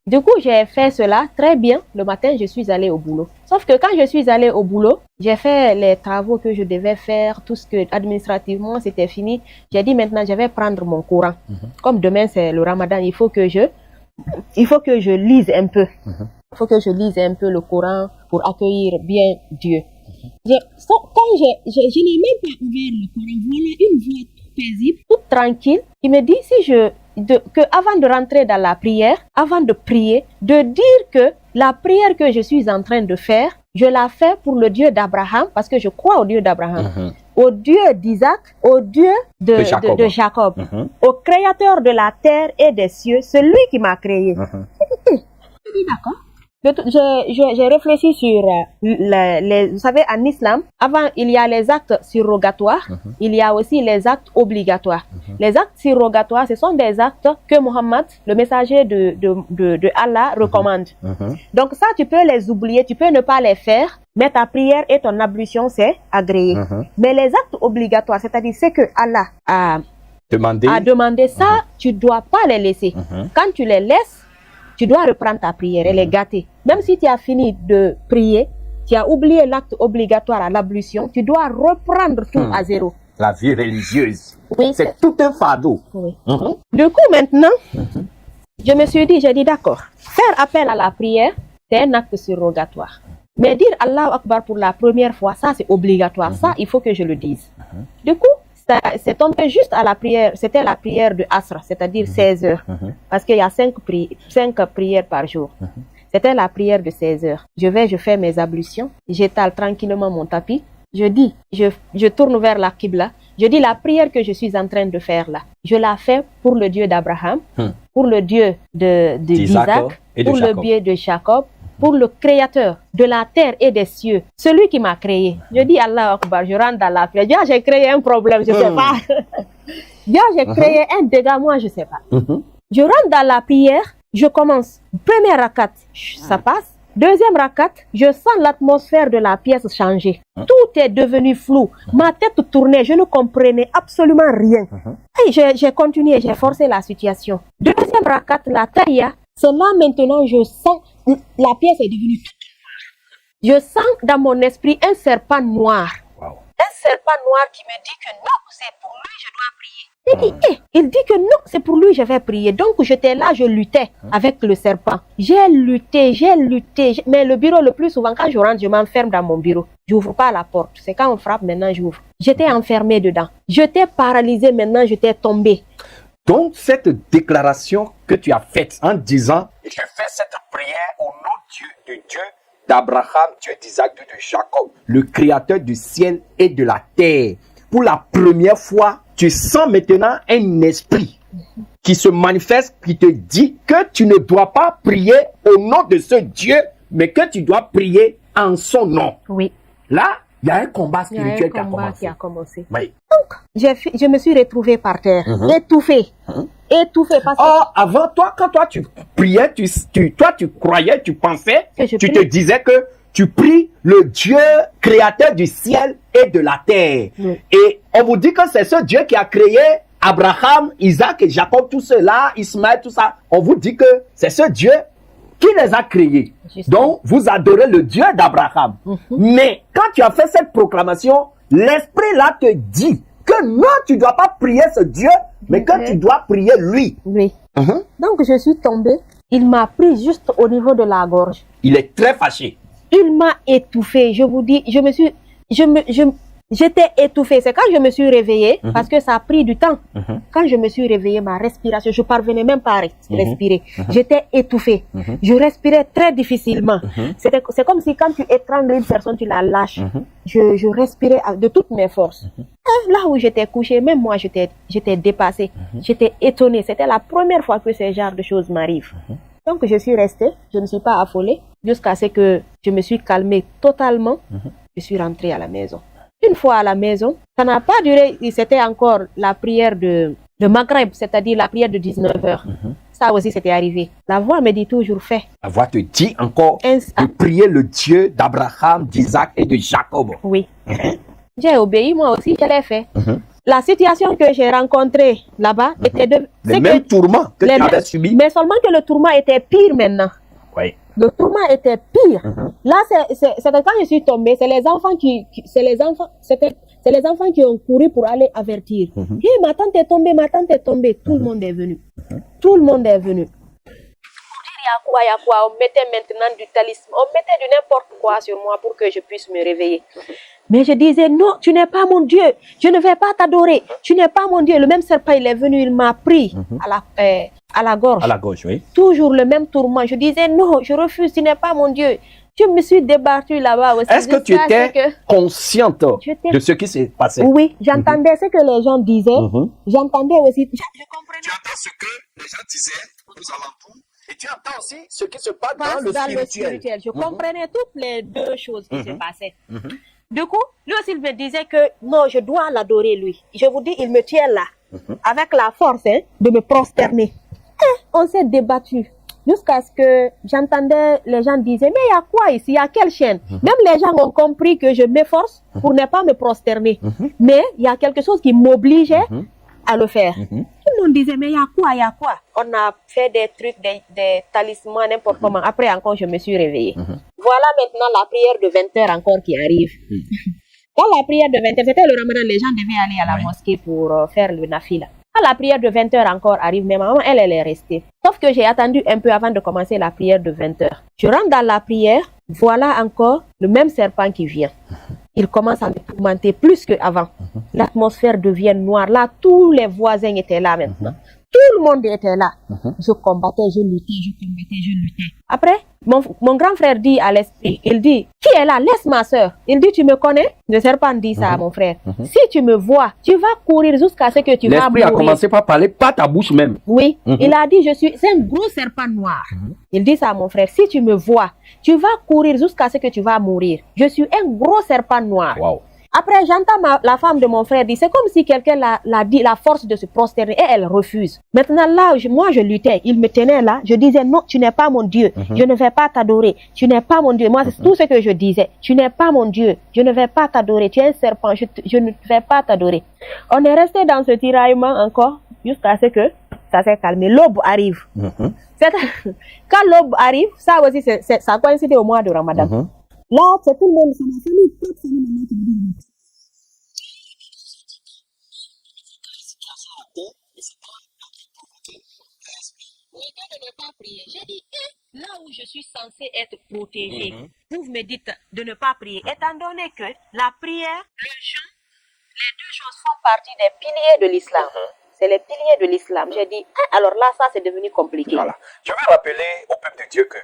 Du coup, j'ai fait cela très bien. Le matin, je suis allée au boulot. Sauf que quand je suis allée au boulot, j'ai fait les travaux que je devais faire, tout ce que administrativement c'était fini. J'ai dit maintenant, je vais prendre mon Coran. Comme demain c'est le Ramadan, il faut que je lise un peu. Il faut que je lise un peu le Coran pour accueillir bien Dieu. Quand je n'ai même pas ouvert le Coran, voilà une voix toute paisible, toute tranquille, qui me dit que avant de rentrer dans la prière, avant de prier, de dire que la prière que je suis en train de faire, je la fais pour le Dieu d'Abraham, parce que je crois au Dieu d'Abraham, au Dieu d'Isaac, au Dieu de Jacob, au créateur de la terre et des cieux, celui qui m'a créé. D'accord. J'ai réfléchi sur vous savez, en islam, avant, il y a les actes surrogatoires, il y a aussi les actes obligatoires. Les actes surrogatoires, ce sont des actes que Mohammed, le messager de Allah, recommande. Donc ça, tu peux les oublier, tu peux ne pas les faire, mais ta prière et ton ablution, c'est agréé. Mais les actes obligatoires, c'est-à-dire ce que Allah a demandé, ça, tu ne dois pas les laisser. Quand tu les laisses, tu dois reprendre ta prière, elle est gâtée. Même si tu as fini de prier, tu as oublié l'acte obligatoire à l'ablution, tu dois reprendre tout à zéro. La vie religieuse, oui, c'est tout un fardeau. Oui. Du coup, maintenant, je me suis dit, j'ai dit d'accord, faire appel à la prière, c'est un acte surrogatoire. Mais dire Allahu Akbar pour la première fois, ça c'est obligatoire, ça il faut que je le dise. Du coup, c'est tombé juste à la prière, c'était la prière de Asr, c'est-à-dire 16 heures, parce qu'il y a 5 prières par jour. C'était la prière de 16 heures. Je fais mes ablutions, j'étale tranquillement mon tapis, Je dis, je tourne vers la Qibla. Je dis la prière que je suis en train de faire là. Je la fais pour le Dieu d'Abraham, pour le Dieu d'Isaac, pour le Dieu de Jacob, pour le Créateur de la terre et des cieux, celui qui m'a créé. Je dis Allah Akbar, je rentre dans la prière. Déjà, j'ai créé un problème, je ne sais pas. Déjà, j'ai créé un dégât, moi, je ne sais pas. Je rentre dans la prière, je commence. Première rakat, ça passe. Deuxième rakat, je sens l'atmosphère de la pièce changer. Tout est devenu flou. Ma tête tournait, je ne comprenais absolument rien. Et j'ai continué, j'ai forcé la situation. Deuxième rakat, la taïa, c'est là maintenant je sens, la pièce est devenue toute noire. Je sens dans mon esprit un serpent noir. Un serpent noir qui me dit que non, c'est pour lui, je dois prier. Il dit que non, c'est pour lui, je vais prier. Donc j'étais là, je luttais avec le serpent. J'ai lutté. Mais le bureau, le plus souvent, quand je rentre, je m'enferme dans mon bureau. Je n'ouvre pas la porte. C'est quand on frappe, maintenant j'ouvre. J'étais enfermée dedans. J'étais paralysée, maintenant j'étais tombée. Donc cette déclaration que tu as faite en disant « Je fais cette prière au nom du Dieu d'Abraham, Dieu d'Isaac, Dieu de Jacob, le créateur du ciel et de la terre. » Pour la première fois, tu sens maintenant un esprit qui se manifeste, qui te dit que tu ne dois pas prier au nom de ce Dieu, mais que tu dois prier en son nom. Oui. Là, il y a un combat spirituel qui a commencé. Oui. Donc, je me suis retrouvée par terre, étouffée. Étouffée parce que... Oh, avant, quand toi tu priais, tu croyais, tu pensais, tu te disais que tu pries le Dieu créateur du ciel et de la terre. Et on vous dit que c'est ce Dieu qui a créé Abraham, Isaac et Jacob, tout cela, Ismaël, tout ça. On vous dit que c'est ce Dieu qui les a créés. Donc, vous adorez le Dieu d'Abraham. Mais quand tu as fait cette proclamation, l'esprit là te dit que non, tu ne dois pas prier ce Dieu, mais que tu dois prier lui. Oui. Donc, je suis tombée. Il m'a pris juste au niveau de la gorge. Il est très fâché. Il m'a étouffée. Je vous dis, j'étais étouffée. C'est quand je me suis réveillée, parce que ça a pris du temps. Quand je me suis réveillée, ma respiration, je parvenais même pas à respirer. J'étais étouffée. Je respirais très difficilement. C'est comme si quand tu étrangles une personne, tu la lâches. Je respirais de toutes mes forces. Et là où j'étais couchée, même moi, j'étais dépassée. J'étais étonnée. C'était la première fois que ce genre de choses m'arrivent. Donc, je suis restée, je ne suis pas affolée, jusqu'à ce que je me suis calmée totalement. Je suis rentrée à la maison. Une fois à la maison, ça n'a pas duré, c'était encore la prière de Maghreb, c'est-à-dire la prière de 19h. Ça aussi, c'était arrivé. La voix me dit toujours fait. La voix te dit encore de prier le Dieu d'Abraham, d'Isaac et de Jacob. Oui. J'ai obéi, moi aussi, je l'ai fait. La situation que j'ai rencontrée là-bas était de... Les mêmes tourments que tu avais subis. Mais seulement que le tourment était pire maintenant. Oui. Le tourment était pire. Là, c'est quand je suis tombée, c'est les enfants qui ont couru pour aller avertir. Hey, ma tante est tombée, ma tante est tombée. Tout le monde est venu. Tout le monde est venu. Il y a quoi, on mettait maintenant du talisman, on mettait du n'importe quoi sur moi pour que je puisse me réveiller. Mais je disais, non, tu n'es pas mon Dieu, je ne vais pas t'adorer, tu n'es pas mon Dieu. Le même serpent, il est venu, il m'a pris à la gorge. À la gorge, oui. Toujours le même tourment. Je disais, non, je refuse, tu n'es pas mon Dieu. Je me suis débattue là-bas aussi. Est-ce que tu étais consciente de ce qui s'est passé? Oui, j'entendais ce que les gens disaient. J'entendais aussi. Je comprenais. Tu entends ce que les gens disaient aux alentours et tu entends aussi ce qui se passe dans le spirituel. Je comprenais toutes les deux choses qui se passaient. Du coup, lui aussi, il me disait que non, je dois l'adorer lui. Je vous dis, il me tient là, avec la force de me prosterner. Et on s'est débattu jusqu'à ce que j'entendais les gens disaient, mais il y a quoi ici? Il y a quelle chaîne? Même les gens ont compris que je m'efforce pour ne pas me prosterner. Mais il y a quelque chose qui m'obligeait à le faire. Tout le monde disait, mais il y a quoi? Il y a quoi? On a fait des trucs, des talismans, n'importe comment. Après encore, je me suis réveillée. Voilà maintenant la prière de 20h encore qui arrive. Dans la prière de 20h, c'était le ramadan, les gens devaient aller à la mosquée pour faire le nafila. Quand la prière de 20h encore arrive, mais maman, elle est restée. Sauf que j'ai attendu un peu avant de commencer la prière de 20h. Je rentre dans la prière, voilà encore le même serpent qui vient. Il commence à me tourmenter plus qu'avant. L'atmosphère devient noire. Là, tous les voisins étaient là maintenant. Tout le monde était là. Je combattais, je luttais. Après, mon grand frère dit à l'esprit, il dit, qui est là? Laisse ma soeur. Il dit, tu me connais? Le serpent dit ça à mon frère. Si tu me vois, tu vas courir jusqu'à ce que tu vas mourir. L'esprit a commencé par parler, pas ta bouche même. Oui, il a dit, c'est un gros serpent noir. Il dit ça à mon frère, si tu me vois, tu vas courir jusqu'à ce que tu vas mourir. Je suis un gros serpent noir. Wow. Après, j'entends la femme de mon frère dire, c'est comme si quelqu'un l'a dit, la force de se prosterner, et elle refuse. Maintenant, là, moi, je luttais. Il me tenait là. Je disais, non, tu n'es pas mon Dieu. Je ne vais pas t'adorer. Tu n'es pas mon Dieu. Moi, c'est tout ce que je disais. Tu n'es pas mon Dieu. Je ne vais pas t'adorer. Tu es un serpent. Je ne vais pas t'adorer. On est resté dans ce tiraillement encore, jusqu'à ce que ça s'est calmé. L'aube arrive. Quand l'aube arrive, ça aussi, ça coïncide au mois de Ramadan. Là, c'est tout le monde, c'est ma famille, toute famille maintenant qui me dit. De ne pas prier. J'ai dit, là où je suis censée être protégée, vous me dites de ne pas prier, étant donné que la prière, le jeûne, les deux choses font partie des piliers de l'islam. C'est les piliers de l'islam. J'ai dit, alors là, ça, c'est devenu compliqué. Voilà. Je veux rappeler au peuple de Dieu que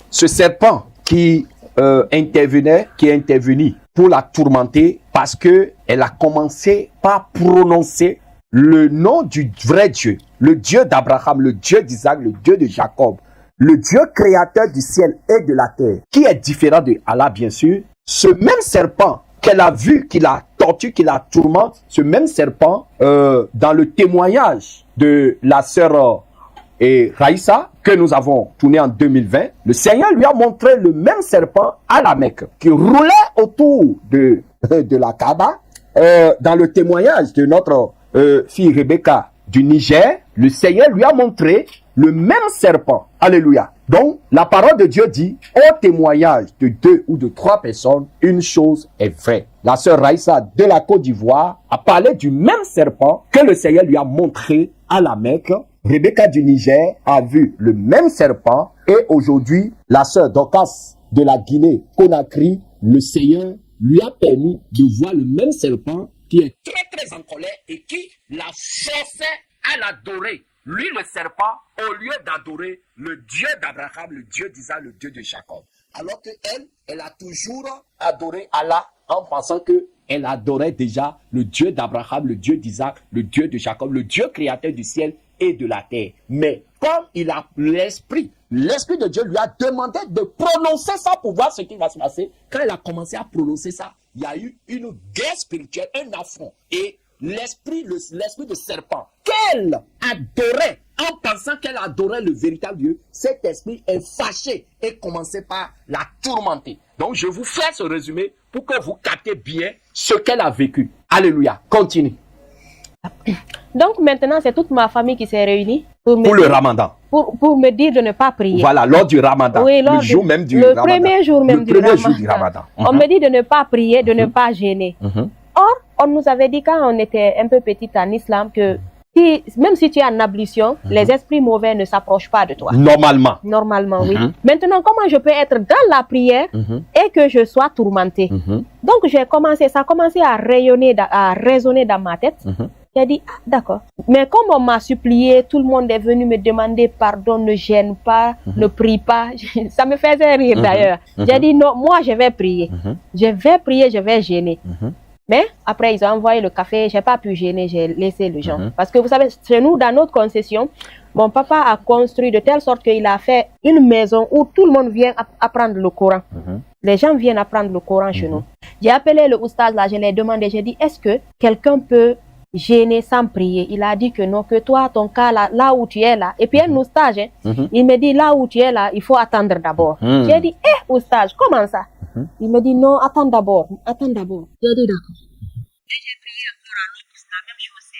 ce serpent qui est intervenu pour la tourmenter parce qu'elle a commencé par prononcer le nom du vrai Dieu, le Dieu d'Abraham, le Dieu d'Isaac, le Dieu de Jacob, le Dieu créateur du ciel et de la terre, qui est différent de Allah, bien sûr. Ce même serpent qu'elle a vu, qui la torture, qui la tourmente, ce même serpent, dans le témoignage de la sœur Raïssa, que nous avons tourné en 2020, le Seigneur lui a montré le même serpent à la Mecque, qui roulait autour de la Kaaba. Dans le témoignage de notre fille Rebecca du Niger, le Seigneur lui a montré le même serpent. Alléluia. Donc, la parole de Dieu dit, au témoignage de 2 ou de 3 personnes, une chose est vraie. La sœur Raïssa de la Côte d'Ivoire a parlé du même serpent que le Seigneur lui a montré à la Mecque. Rebecca du Niger a vu le même serpent et aujourd'hui, la sœur Dorcas de la Guinée-Conakry, le Seigneur lui a permis de voir le même serpent qui est très en colère et qui la forçait à l'adorer. Lui, le serpent, au lieu d'adorer le Dieu d'Abraham, le Dieu d'Isaac, le Dieu de Jacob. Alors elle a toujours adoré Allah en pensant qu'elle adorait déjà le Dieu d'Abraham, le Dieu d'Isaac, le Dieu de Jacob, le Dieu créateur du ciel et de la terre. Mais quand il a l'Esprit de Dieu lui a demandé de prononcer ça pour voir ce qui va se passer. Quand il a commencé à prononcer ça, il y a eu une guerre spirituelle, un affront. Et l'esprit de serpent qu'elle adorait, en pensant qu'elle adorait le véritable Dieu, cet esprit est fâché et commençait par la tourmenter. Donc je vous fais ce résumé pour que vous captez bien ce qu'elle a vécu. Alléluia. Continue. Donc maintenant, c'est toute ma famille qui s'est réunie pour le Ramadan. Pour me dire de ne pas prier. Voilà, lors du Ramadan. Oui, le jour même du Ramadan. Le premier jour même du Ramadan. On me dit de ne pas prier, de ne pas gêner. Or, on nous avait dit quand on était un peu petite en islam que même si tu es en ablution, les esprits mauvais ne s'approchent pas de toi. Normalement. Normalement, oui. Maintenant, comment je peux être dans la prière et que je sois tourmentée? Donc, ça a commencé à résonner dans ma tête. J'ai dit, ah, d'accord. Mais comme on m'a supplié, tout le monde est venu me demander pardon, ne gêne pas, ne prie pas. Ça me faisait rire d'ailleurs. J'ai dit, non, moi je vais prier. Je vais prier, je vais gêner. Mais après, ils ont envoyé le café. J'ai pas pu gêner, j'ai laissé les gens. Parce que vous savez, chez nous, dans notre concession, mon papa a construit de telle sorte qu'il a fait une maison où tout le monde vient apprendre le Coran. Les gens viennent apprendre le Coran chez nous. J'ai appelé le oustaz là, je l'ai demandé, j'ai dit, est-ce que quelqu'un peut gêner sans prier? Il a dit que non, que toi, ton cas là où tu es là. Et puis un oustaz, il me dit, là où tu es là, il faut attendre d'abord. J'ai dit, oustaz, comment ça? Il me dit, non, attends d'abord. J'ai dit, d'accord. J'ai prié encore à l'autre, la même chose, c'est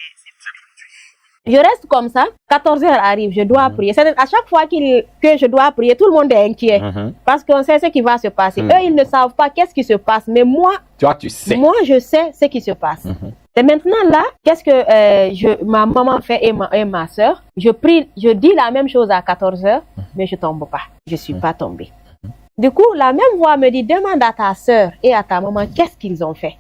je reste comme ça, 14h arrive, je dois prier. À chaque fois que je dois prier, tout le monde est inquiet. Parce qu'on sait ce qui va se passer. Eux, ils ne savent pas qu'est-ce qui se passe. Mais moi, tu sais. Moi, je sais ce qui se passe. Et maintenant là, qu'est-ce que ma maman fait et ma soeur? Je prie, je dis la même chose à 14h, mais je tombe pas. Je suis pas tombée. Du coup, la même voix me dit, demande à ta sœur et à ta maman qu'est-ce qu'ils ont fait.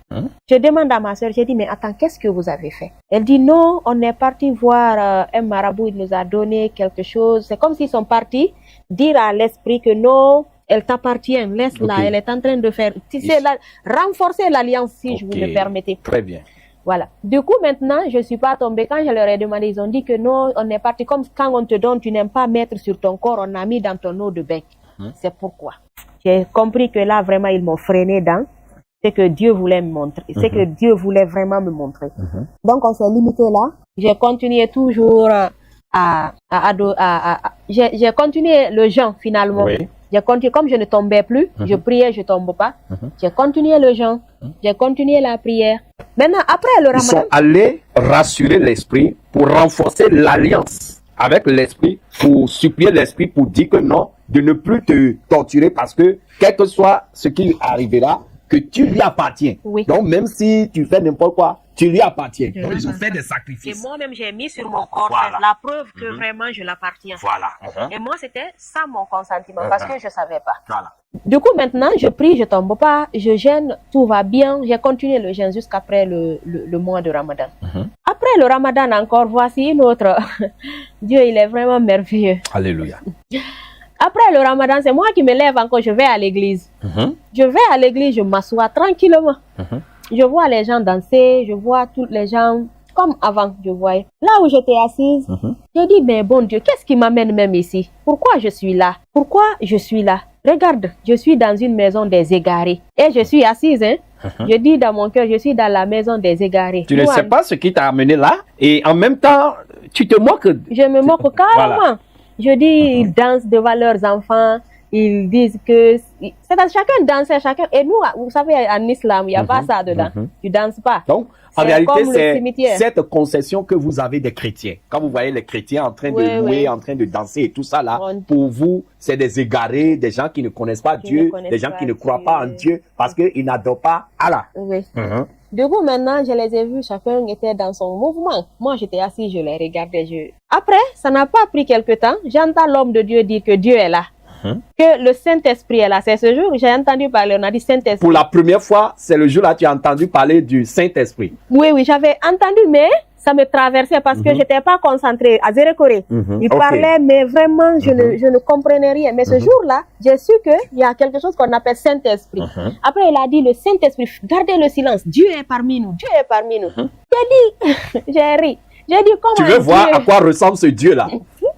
Je demande à ma sœur, j'ai dit, mais attends, qu'est-ce que vous avez fait? Elle dit, non, on est parti voir un marabout, il nous a donné quelque chose. C'est comme s'ils sont partis dire à l'esprit que non, elle t'appartient, laisse-la, elle est en train de faire, renforcer l'alliance, si je vous le permettez. Très bien. Voilà. Du coup, maintenant, je ne suis pas tombée. Quand je leur ai demandé, ils ont dit que non, on est parti comme quand on te donne, tu n'aimes pas mettre sur ton corps, on a mis dans ton eau de bain. C'est pourquoi. J'ai compris que là, vraiment, ils m'ont freiné dans ce que Dieu voulait me montrer. C'est que Dieu voulait vraiment me montrer. Donc, on s'est limité là. J'ai continué toujours j'ai continué le jeûne finalement. Oui. J'ai continué, comme je ne tombais plus, je priais, je ne tombe pas. J'ai continué le jeûne, j'ai continué la prière. Maintenant, après le Ramadan, ils sont allés rassurer l'esprit pour renforcer l'alliance avec l'esprit, pour supplier l'esprit pour dire que non, de ne plus te torturer parce que quel que soit ce qui arrivera, que tu lui appartiens. Oui. Donc même si tu fais n'importe quoi, tu lui appartiens. Donc ils ont fait des et sacrifices. moi-même, j'ai mis sur mon corps Voilà. la preuve que vraiment je l'appartiens. Voilà. Et moi, c'était sans mon consentement parce que je ne savais pas. Voilà. Du coup, maintenant, je prie, je tombe pas, je jeûne, tout va bien. J'ai continué le jeûne jusqu'après le mois de Ramadan. Après le Ramadan encore, voici une autre. Dieu, il est vraiment merveilleux. Alléluia. Après le Ramadan, c'est moi qui me lève encore, je vais à l'église. Je vais à l'église, je m'assois tranquillement. Je vois les gens danser, je vois tous les gens comme avant, je voyais. Là où j'étais assise, je dis, mais bon Dieu, qu'est-ce qui m'amène même ici? Pourquoi je suis là? Pourquoi je suis là? Regarde, je suis dans une maison des égarés. Et je suis assise, hein. Je dis dans mon cœur, je suis dans la maison des égarés. Tu ne sais pas ce qui t'a amené là et en même temps, tu te moques. Je me moque carrément. Voilà. Je dis, ils dansent devant leurs enfants. Ils disent que... C'est à chacun danser, chacun... Et nous, vous savez, en islam, il n'y a pas ça dedans. Tu danses pas. Donc, en réalité, c'est cette concession que vous avez des chrétiens. Quand vous voyez les chrétiens en train de louer, en train de danser et tout ça là, pour vous, c'est des égarés, des gens qui ne connaissent pas Dieu, des gens qui ne croient pas en Dieu parce qu'ils n'adorent pas Allah. Oui. Du coup, maintenant, je les ai vus, chacun était dans son mouvement. Moi, j'étais assis, je les regardais. Après, ça n'a pas pris quelque temps. J'entends l'homme de Dieu dire que Dieu est là. Que le Saint-Esprit est là. C'est ce jour que j'ai entendu parler, on a dit Saint-Esprit. Pour la première fois, c'est le jour-là que tu as entendu parler du Saint-Esprit. Oui, j'avais entendu, mais ça me traversait parce que je n'étais pas concentrée. À Zérekoré, il parlait, mais vraiment, je ne comprenais rien. Mais ce jour-là, j'ai su qu'il y a quelque chose qu'on appelle Saint-Esprit. Après, il a dit le Saint-Esprit, gardez le silence. Dieu est parmi nous. Dieu est parmi nous. J'ai dit, j'ai ri. J'ai dit, comment tu veux voir à quoi ressemble ce Dieu-là?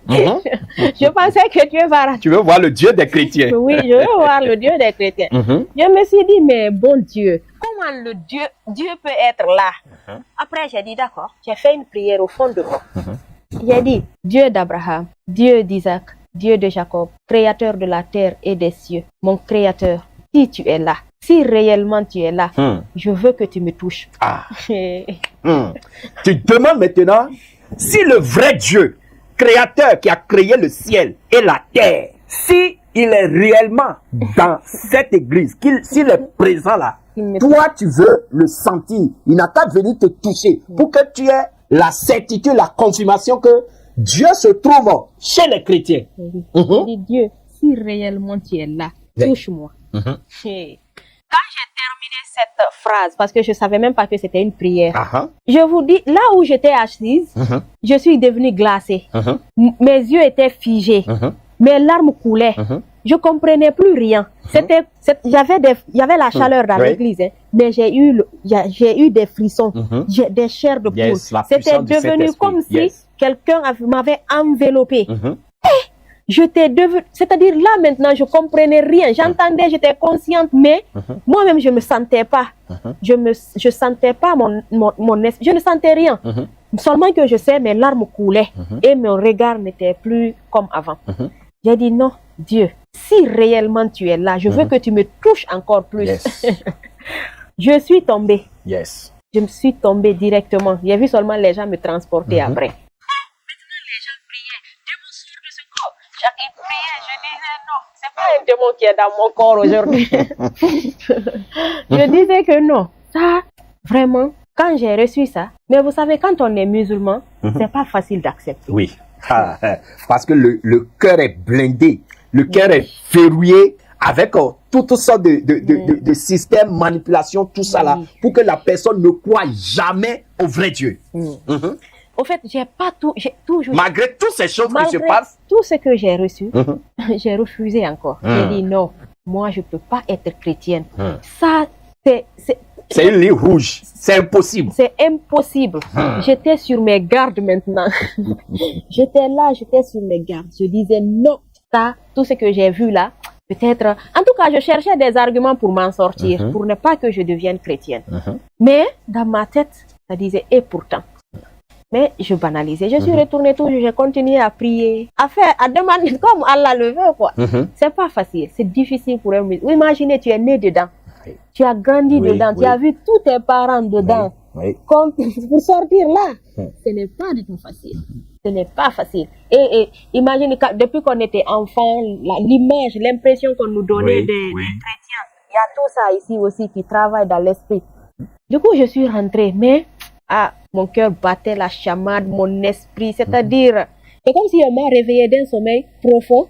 Je pensais que Dieu va... Tu veux voir le Dieu des chrétiens? Oui, je veux voir le Dieu des chrétiens. Je me suis dit, mais bon Dieu, comment le Dieu peut être là? Après, j'ai dit, d'accord, j'ai fait une prière au fond de moi. J'ai dit, Dieu d'Abraham, Dieu d'Isaac, Dieu de Jacob, créateur de la terre et des cieux, mon créateur, si tu es là, si réellement tu es là, je veux que tu me touches. Tu demandes maintenant si le vrai Dieu, créateur qui a créé le ciel et la terre, si il est réellement dans cette église, s'il est présent là, toi tu veux le sentir. Il n'a qu'à venir te toucher pour que tu aies la certitude, la confirmation que Dieu se trouve chez les chrétiens. Dis Dieu, si réellement tu es là, touche-moi. Quand j'ai terminé cette phrase, parce que je ne savais même pas que c'était une prière, je vous dis, là où j'étais assise, je suis devenue glacée. Mes yeux étaient figés. Mes larmes coulaient. Je ne comprenais plus rien. Il y avait la chaleur dans l'église, mais j'ai eu des frissons, des chairs de poule. C'était devenu comme si quelqu'un m'avait enveloppé. C'est-à-dire là maintenant, je comprenais rien. J'entendais, j'étais consciente, mais moi-même, je ne me sentais pas. Je sentais pas mon esprit. Je ne sentais rien. Seulement que je sais, mes larmes coulaient et mon regard n'était plus comme avant. J'ai dit non, Dieu, si réellement tu es là, je veux que tu me touches encore plus. Je suis tombée. Je me suis tombée directement. J'ai vu seulement les gens me transporter après. Il priait, je disais non, c'est pas un démon qui est dans mon corps aujourd'hui. Je disais que non, ça, vraiment, quand j'ai reçu ça, mais vous savez, quand on est musulman, c'est pas facile d'accepter. Oui, parce que le cœur est blindé, le cœur est verrouillé avec toutes sortes de systèmes, manipulation, tout ça là, pour que la personne ne croie jamais au vrai Dieu. Au fait, j'ai toujours... Malgré toutes ces choses qui se Malgré passent, tout ce que j'ai reçu, j'ai refusé encore. J'ai dit non, moi je ne peux pas être chrétienne. Ça, c'est une ligne rouge. C'est impossible. c'est impossible. J'étais sur mes gardes maintenant. J'étais là, j'étais sur mes gardes. Je disais non, ça, tout ce que j'ai vu là, peut-être... En tout cas, je cherchais des arguments pour m'en sortir, pour ne pas que je devienne chrétienne. Mais dans ma tête, ça disait et pourtant. Mais je banalisais. Je suis retournée toujours, j'ai continué à prier, à demander comme Allah le veut, quoi. C'est pas facile, c'est difficile pour un musulman. Imaginez, tu es né dedans. Tu as grandi dedans, tu as vu tous tes parents dedans. Comme pour sortir là, ce n'est pas du tout facile. Ce n'est pas facile. Et imagine, depuis qu'on était enfant, l'image, l'impression qu'on nous donnait des chrétiens, il y a tout ça ici aussi qui travaille dans l'esprit. Du coup, je suis rentrée, mais mon cœur battait la chamade, mon esprit, c'est-à-dire, c'est comme si on m'a réveillé d'un sommeil profond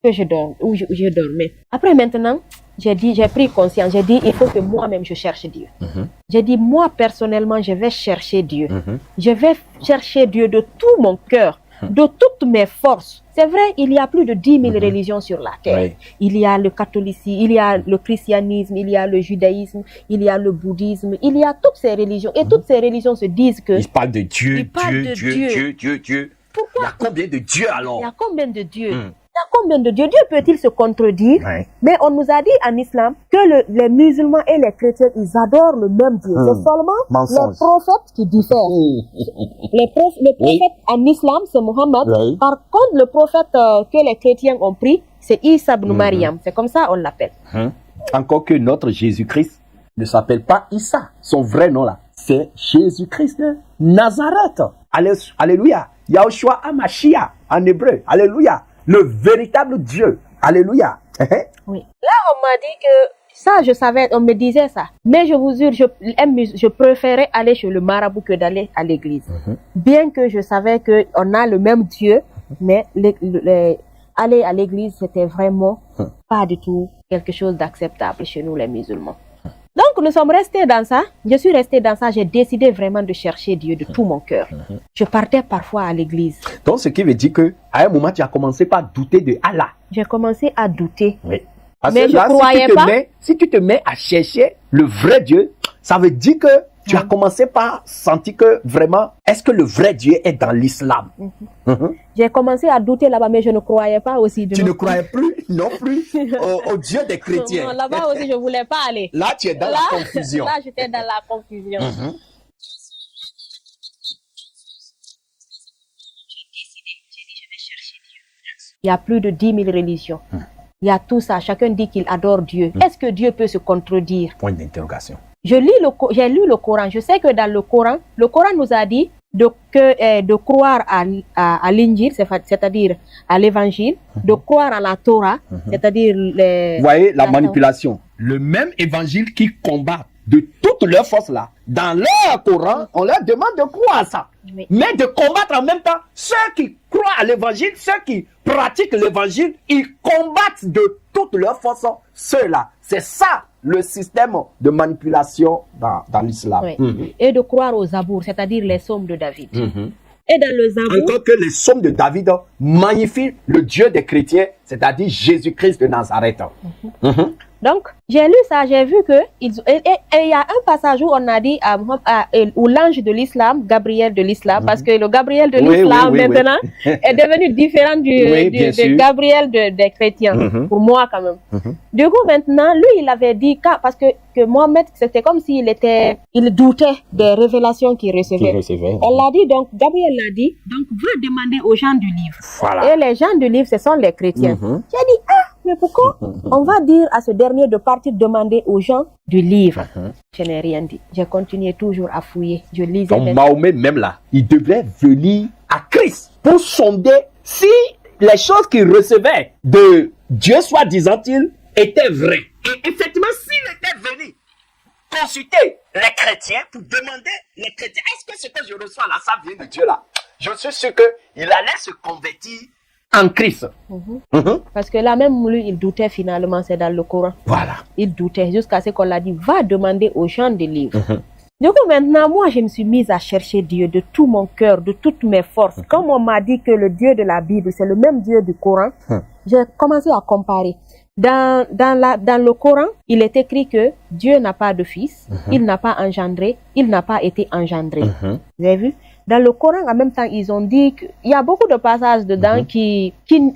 que je dormais. Après, maintenant, j'ai pris conscience, j'ai dit, il faut que moi-même je cherche Dieu. J'ai dit, moi, personnellement, je vais chercher Dieu. Je vais chercher Dieu de tout mon cœur, de toutes mes forces. C'est vrai, il y a plus de 10 000 religions sur la terre. Il y a le catholicisme, il y a le christianisme, il y a le judaïsme, il y a le bouddhisme, il y a toutes ces religions. Et toutes ces religions se disent que... Ils parlent de Dieu, Dieu. Pourquoi? Il y a combien de dieux alors? Il y a combien de dieux? Il y a combien de dieux? Dieu peut-il se contredire? Mais on nous a dit en islam que les musulmans et les chrétiens, ils adorent le même Dieu. C'est seulement les prophètes qui diffèrent. Le prophète en islam, c'est Mohammed. Par contre, le prophète que les chrétiens ont pris, c'est Isa ibn Maryam. C'est comme ça on l'appelle. Encore que notre Jésus-Christ ne s'appelle pas Isa. Son vrai nom là, c'est Jésus-Christ de Nazareth. Alléluia. Yahushua HaMashiach en hébreu. Alléluia. Le véritable Dieu. Alléluia. Oui. Là, on m'a dit que ça, je savais, on me disait ça. Mais je vous jure, je préférais aller chez le marabout que d'aller à l'église. Bien que je savais qu'on a le même Dieu, mais aller à l'église, c'était vraiment pas du tout quelque chose d'acceptable chez nous, les musulmans. Donc, nous sommes restés dans ça. Je suis restée dans ça. J'ai décidé vraiment de chercher Dieu de tout mon cœur. Je partais parfois à l'église. Donc, ce qui veut dire qu'à un moment, tu as commencé par douter de Allah. J'ai commencé à douter. Parce mais que je là, ne croyais pas. Si tu te mets à chercher le vrai Dieu, ça veut dire que tu as commencé par sentir que vraiment, est-ce que le vrai Dieu est dans l'islam? J'ai commencé à douter là-bas, mais je ne croyais pas aussi. Tu ne croyais plus non plus au Dieu des chrétiens. Non, là-bas aussi, je ne voulais pas aller. Là, tu es dans la confusion. Là, j'étais dans la confusion. Il y a plus de 10 000 religions. Il y a tout ça. Chacun dit qu'il adore Dieu. Est-ce que Dieu peut se contredire? Point d'interrogation. J'ai lu le Coran. Je sais que dans le Coran nous a dit de croire à l'Injil, c'est-à-dire à l'Évangile, de croire à la Torah, c'est-à-dire... Vous voyez la manipulation. Le même Évangile qui combat de toutes leurs forces là, dans leur Coran, on leur demande de croire à ça. Mais de combattre en même temps ceux qui croient à l'Évangile, ceux qui pratiquent l'Évangile, ils combattent de toutes leurs forces ceux-là. C'est ça le système de manipulation dans l'islam. Et de croire aux Zabour, c'est-à-dire les psaumes de David. Et dans le Zabour... Encore que les psaumes de David magnifient le Dieu des chrétiens, c'est-à-dire Jésus-Christ de Nazareth. Donc, j'ai lu ça, j'ai vu que... Et il y a un passage où on a dit où l'ange de l'islam, Gabriel de l'islam, parce que le Gabriel de l'islam maintenant est devenu différent du Gabriel des chrétiens, pour moi quand même. Du coup, maintenant, lui, il avait dit, parce que Mohamed, c'était comme s'il doutait des révélations qu'il recevait. On l'a dit, donc, Gabriel l'a dit, donc, va demander aux gens du livre. Voilà. Et les gens du livre, ce sont les chrétiens. J'ai dit, mais pourquoi on va dire à ce dernier de partir demander aux gens du livre? Je n'ai rien dit. J'ai continué toujours à fouiller. Je lisais. Donc Mahomet même là, il devait venir à Christ pour sonder si les choses qu'il recevait de Dieu, soi-disant-il, étaient vraies. Et effectivement, s'il était venu consulter les chrétiens pour demander les chrétiens, est-ce que ce que je reçois là, ça vient de Dieu là? Je suis sûr qu'il allait se convertir en Christ. Parce que là même lui, il doutait finalement, c'est dans le Coran. Voilà. Il doutait jusqu'à ce qu'on l'a dit, va demander aux gens des livres. Du coup, maintenant, moi, je me suis mise à chercher Dieu de tout mon cœur, de toutes mes forces. Comme on m'a dit que le Dieu de la Bible, c'est le même Dieu du Coran, j'ai commencé à comparer. Dans le Coran, il est écrit que Dieu n'a pas de fils, il n'a pas engendré, il n'a pas été engendré. Vous avez vu? Dans le Coran, en même temps, ils ont dit qu'il y a beaucoup de passages dedans qui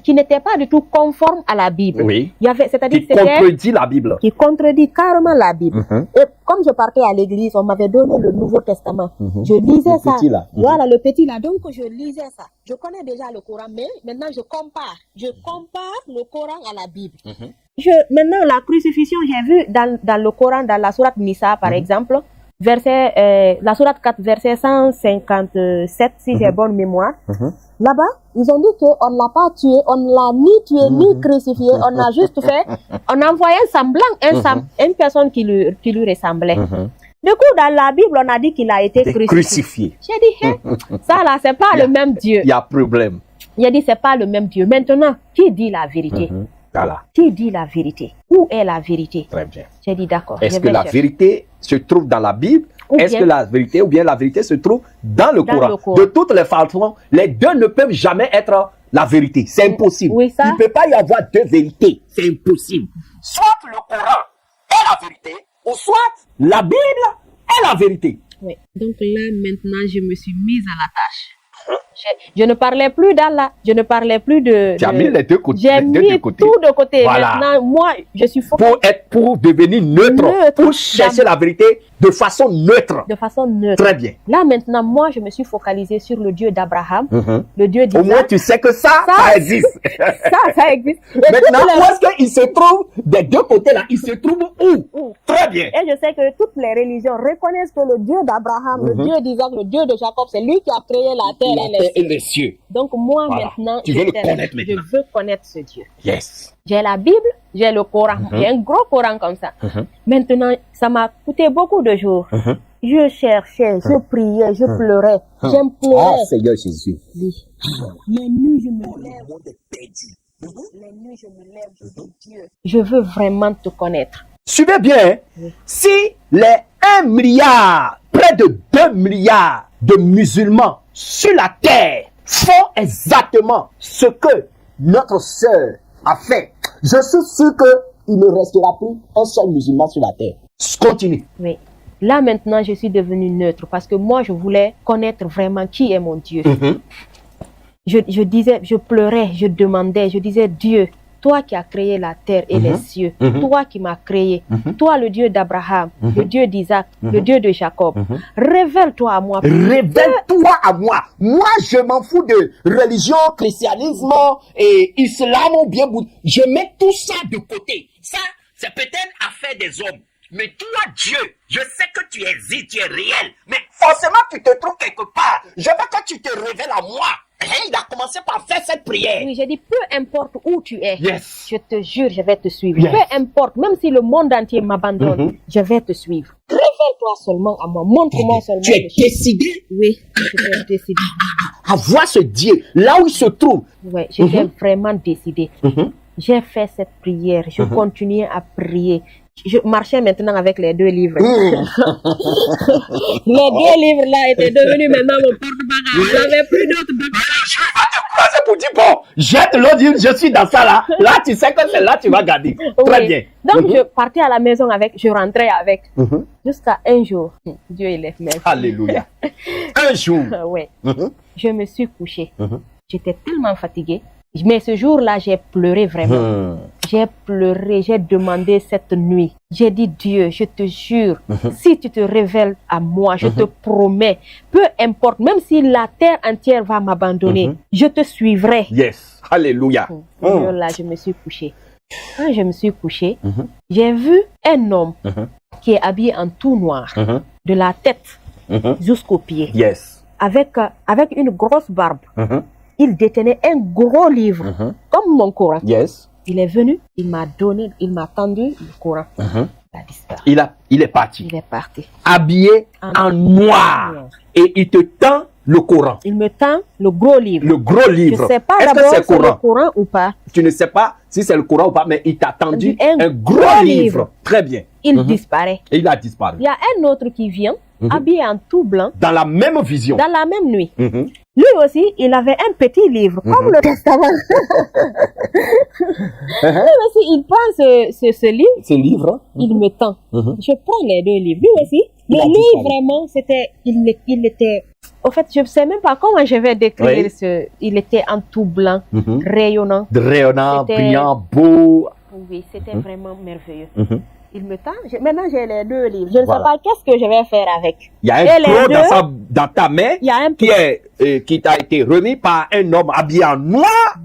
n'étaient pas du tout conformes à la Bible. Oui. Il y avait, c'est-à-dire Qui contredit la Bible. Qui contredit carrément la Bible. Et comme je partais à l'église, on m'avait donné le Nouveau Testament. Je lisais ça. Petit là. Voilà, le petit là. Donc, je lisais ça. Je connais déjà le Coran, mais maintenant, je compare. Je compare le Coran à la Bible. Maintenant, la crucifixion, j'ai vu dans le Coran, dans la sourate Nisa, par exemple, la sourate 4, verset 157, si j'ai bonne mémoire. Là-bas, ils ont dit qu'on ne l'a pas tué, on ne l'a ni tué, ni crucifié, on a juste fait, on a envoyé un semblant, une personne qui lui ressemblait. Du coup, dans la Bible, on a dit qu'il a été crucifié. J'ai dit, ça là, c'est pas le même Dieu. Il y a problème. J'ai dit, c'est pas le même Dieu. Maintenant, qui dit la vérité? Voilà. Qui dit la vérité? Où est la vérité? Très bien. J'ai dit, d'accord. Est-ce que la vérité se trouve dans la Bible? Est-ce que la vérité ou bien la vérité se trouve dans le Coran? De toutes les façons, les deux ne peuvent jamais être la vérité. C'est impossible. Oui, ça. Il ne peut pas y avoir deux vérités. C'est impossible. Soit le Coran est la vérité, ou soit la Bible est la vérité. Oui. Donc là, maintenant, je me suis mise à la tâche. Je ne parlais plus d'Allah, je ne parlais plus de... Tu as mis les deux côtés. J'ai mis tout de côté. Voilà. Maintenant, moi, je suis pour devenir neutre, pour chercher la vérité de façon neutre. De façon neutre. Très bien. Là, maintenant, moi, je me suis focalisée sur le Dieu d'Abraham, le Dieu d'Isaac. Au moins, tu sais que ça existe. Ça existe. Et maintenant, où est-ce qu'il se trouve des deux côtés là? Il se trouve où? Très bien. Et je sais que toutes les religions reconnaissent que le Dieu d'Abraham, le Dieu d'Isaac, le Dieu de Jacob, c'est lui qui a créé la terre et les cieux. Donc moi, maintenant, tu veux le connaître maintenant. Je veux connaître ce Dieu. Yes. J'ai la Bible, j'ai le Coran. J'ai un gros Coran comme ça. Maintenant, ça m'a coûté beaucoup de jours. Je cherchais, je priais, je pleurais. J'implorais. Oh Seigneur Jésus. Oui. Les nuits, je me lève. Les nuits, je me lève, je dis Dieu. Je veux vraiment te connaître. Suivez bien. Si les 1 milliard, près de 2 milliards de musulmans sur la terre font exactement ce que notre sœur a fait, je suis sûr qu'il ne restera plus un seul musulman sur la terre. Continue. Oui. Là maintenant, je suis devenue neutre parce que moi, je voulais connaître vraiment qui est mon Dieu. Je disais, je pleurais, je demandais, je disais, Dieu, toi qui as créé la terre et les cieux, toi qui m'as créé, toi le Dieu d'Abraham, le Dieu d'Isaac, le Dieu de Jacob, révèle-toi à moi. Révèle-toi à moi. Moi, je m'en fous de religion, christianisme et islam ou bien bouddhisme. Je mets tout ça de côté. Ça, c'est peut-être affaire des hommes. Mais toi, Dieu, je sais que tu existes, tu es réel. Mais forcément, tu te trouves quelque part. Je veux que tu te révèles à moi. Il a commencé par faire cette prière. Oui, j'ai dit, peu importe où tu es, yes. Je te jure, je vais te suivre. Yes. Peu importe, même si le monde entier m'abandonne, je vais te suivre. Révèle-toi seulement à moi, montre-moi seulement. Tu es décidé? Oui, je suis décidé. À voir ce Dieu, là où il se trouve. Oui, j'étais vraiment décidé. J'ai fait cette prière, je continuais à prier. Je marchais maintenant avec les 2 livres. Les 2 livres là étaient devenus maintenant mon porte-bagages. J'avais plus d'autres bagages. Je vais te croiser pour dire, bon, jette l'autre livre, je suis dans ça là. Là, tu sais que c'est là tu vas garder. Très bien. Donc, je partais à la maison avec, je rentrais avec. Jusqu'à un jour. Dieu, il est merci. Alléluia. Un jour. Oui. Je me suis couchée. J'étais tellement fatiguée. Mais ce jour-là, j'ai pleuré vraiment. J'ai pleuré, j'ai demandé cette nuit. J'ai dit, Dieu, je te jure, si tu te révèles à moi, je te promets, peu importe, même si la terre entière va m'abandonner, je te suivrai. Yes, alléluia. Ce jour-là, je me suis couchée. Quand je me suis couchée, j'ai vu un homme qui est habillé en tout noir, de la tête jusqu'aux pieds, avec une grosse barbe. Il détenait un gros livre, comme mon Coran. Il est venu, il m'a tendu le Coran. Il a disparu. Il est parti. Il est parti. Habillé en noir. Et il te tend le Coran. Il me tend le gros livre. Le gros Je livre. ne sais pas Est-ce que d'abord c'est si c'est le Coran? Coran ou pas. Tu ne sais pas si c'est le Coran ou pas, mais il t'a tendu Un un gros livre. Très bien. Il disparaît. Et il a disparu. Il y a un autre qui vient, habillé en tout blanc, Dans la même vision. dans la même nuit. Mhm. Lui aussi, il avait un petit livre, comme le Testament. Lui aussi, il prend ce livre, Ce livre. il me tend. Mhm. Je prends les deux livres. Lui aussi, Il mais a lui, disparu. vraiment, il était... Au fait, je ne sais même pas comment je vais décrire Oui. Il était en tout blanc, Mhm. rayonnant. Rayonnant, C'était- brillant, beau. Oui, c'était vraiment merveilleux. Mhm. Il me tend. Maintenant, j'ai les deux livres. Je ne Voilà. sais pas qu'est-ce que je vais faire avec. Il y a Et un les clos dans, deux- dans ta main Il y a un qui t'a été remis par un homme habillé en noir.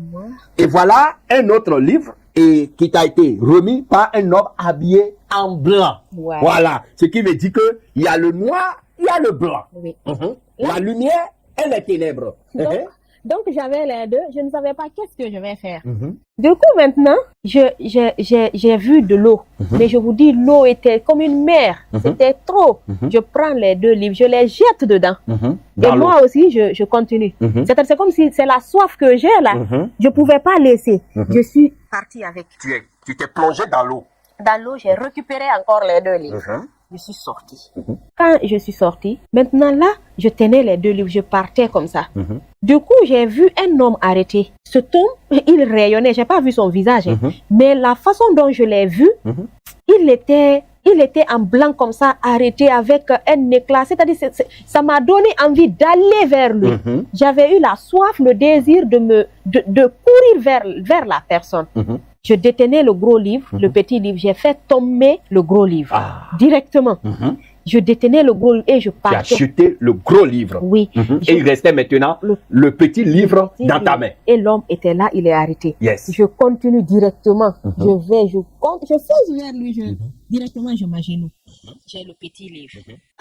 Et voilà un autre livre qui t'a été remis par un homme habillé en blanc. Ouais. Voilà. Ce qui veut dire que il y a le noir, il y a le blanc. Oui. Mhm. La lumière et les ténèbres. Donc, j'avais les deux. Je ne savais pas qu'est-ce que je vais faire. Mhm. Du coup, maintenant, j'ai vu de l'eau. Mais je vous dis, l'eau était comme une mer. C'était trop. Je prends les deux livres, je les jette dedans. Mhm. Et Dans l'eau. moi aussi, je continue. Mhm. C'est comme si c'est la soif que j'ai là. Mhm. Je ne pouvais pas laisser. Je suis partie avec. Tu t'es plongé dans l'eau. Dans l'eau, j'ai récupéré encore les deux livres. Mhm. Je suis sortie. Quand je suis sortie, maintenant là, je tenais les deux livres, je partais comme ça. Mhm. Du coup, j'ai vu un homme arrêté. Cet homme, il rayonnait, j'ai pas vu son visage, hein. Mais la façon dont je l'ai vu, il était en blanc comme ça, arrêté avec un éclat. C'est-à-dire, ça m'a donné envie d'aller vers lui. Mhm. J'avais eu la soif, le désir de courir vers la personne. Mhm. Je détenais le gros livre, le petit livre. J'ai fait tomber le gros livre directement. Mhm. Je détenais le gros livre et je Tu as partais. jeté le gros livre. Oui. Mhm. Je- Et il restait maintenant le petit livre dans ta main. Et l'homme était là, il est arrêté. Yes. Je continue directement. Je fonce vers lui. Directement, je m'agenouille. J'ai le petit livre.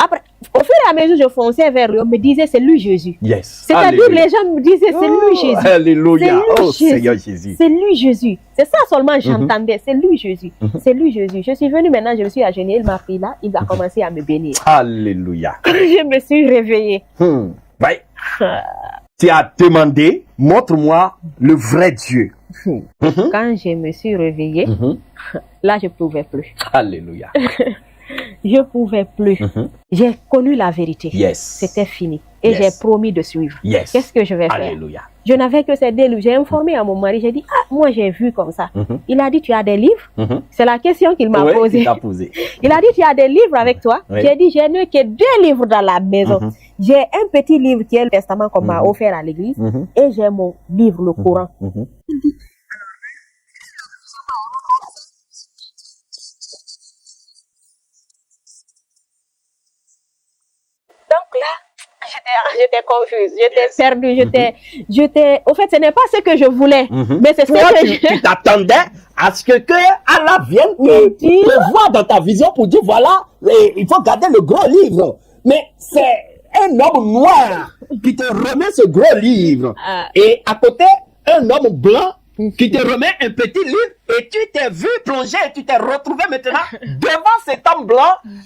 Après, au fur et à mesure, je fonçais vers lui. On me disait, c'est lui Jésus. Yes. C'est-à-dire, Alléluia. les gens me disaient, c'est lui Jésus. Alléluia. C'est lui, Oh Jésus. Seigneur Jésus. C'est lui Jésus. C'est ça seulement j'entendais. C'est lui Jésus. C'est lui Jésus. Je suis venue maintenant, je me suis agenouillée. Il m'a pris là. Il a commencé à me bénir. Alléluia. Je me suis réveillée. Ouais. Tu as demandé, montre-moi le vrai Dieu. Quand je me suis réveillée, là, je ne pouvais plus. Alléluia. Je ne pouvais plus. J'ai connu la vérité. Yes. C'était fini. Et Yes. j'ai promis de suivre. Yes. Qu'est-ce que je vais faire? Alléluia. Je n'avais que ces deux livres. J'ai informé à mon mari. J'ai dit, moi j'ai vu comme ça. Il a dit, tu as des livres? C'est la question qu'il m'a Oui, posée. il t'a posé. Il a dit, tu as des livres avec toi? Oui. J'ai dit, je n'ai que 2 livres dans la maison. J'ai un petit livre qui est le testament qu'on m'a offert à l'église. Et j'ai mon livre, le Coran. Donc là, j'étais confuse, j'étais perdue, au fait, ce n'est pas ce que je voulais, mais c'est ce Toi, que tu t'attendais à ce que Allah vienne te voir dans ta vision pour dire, voilà, il faut garder le gros livre. Mais c'est un homme noir qui te remet ce gros livre. Et à côté, un homme blanc qui te remet un petit livre et tu t'es vu plonger et tu t'es retrouvé maintenant devant cet homme blanc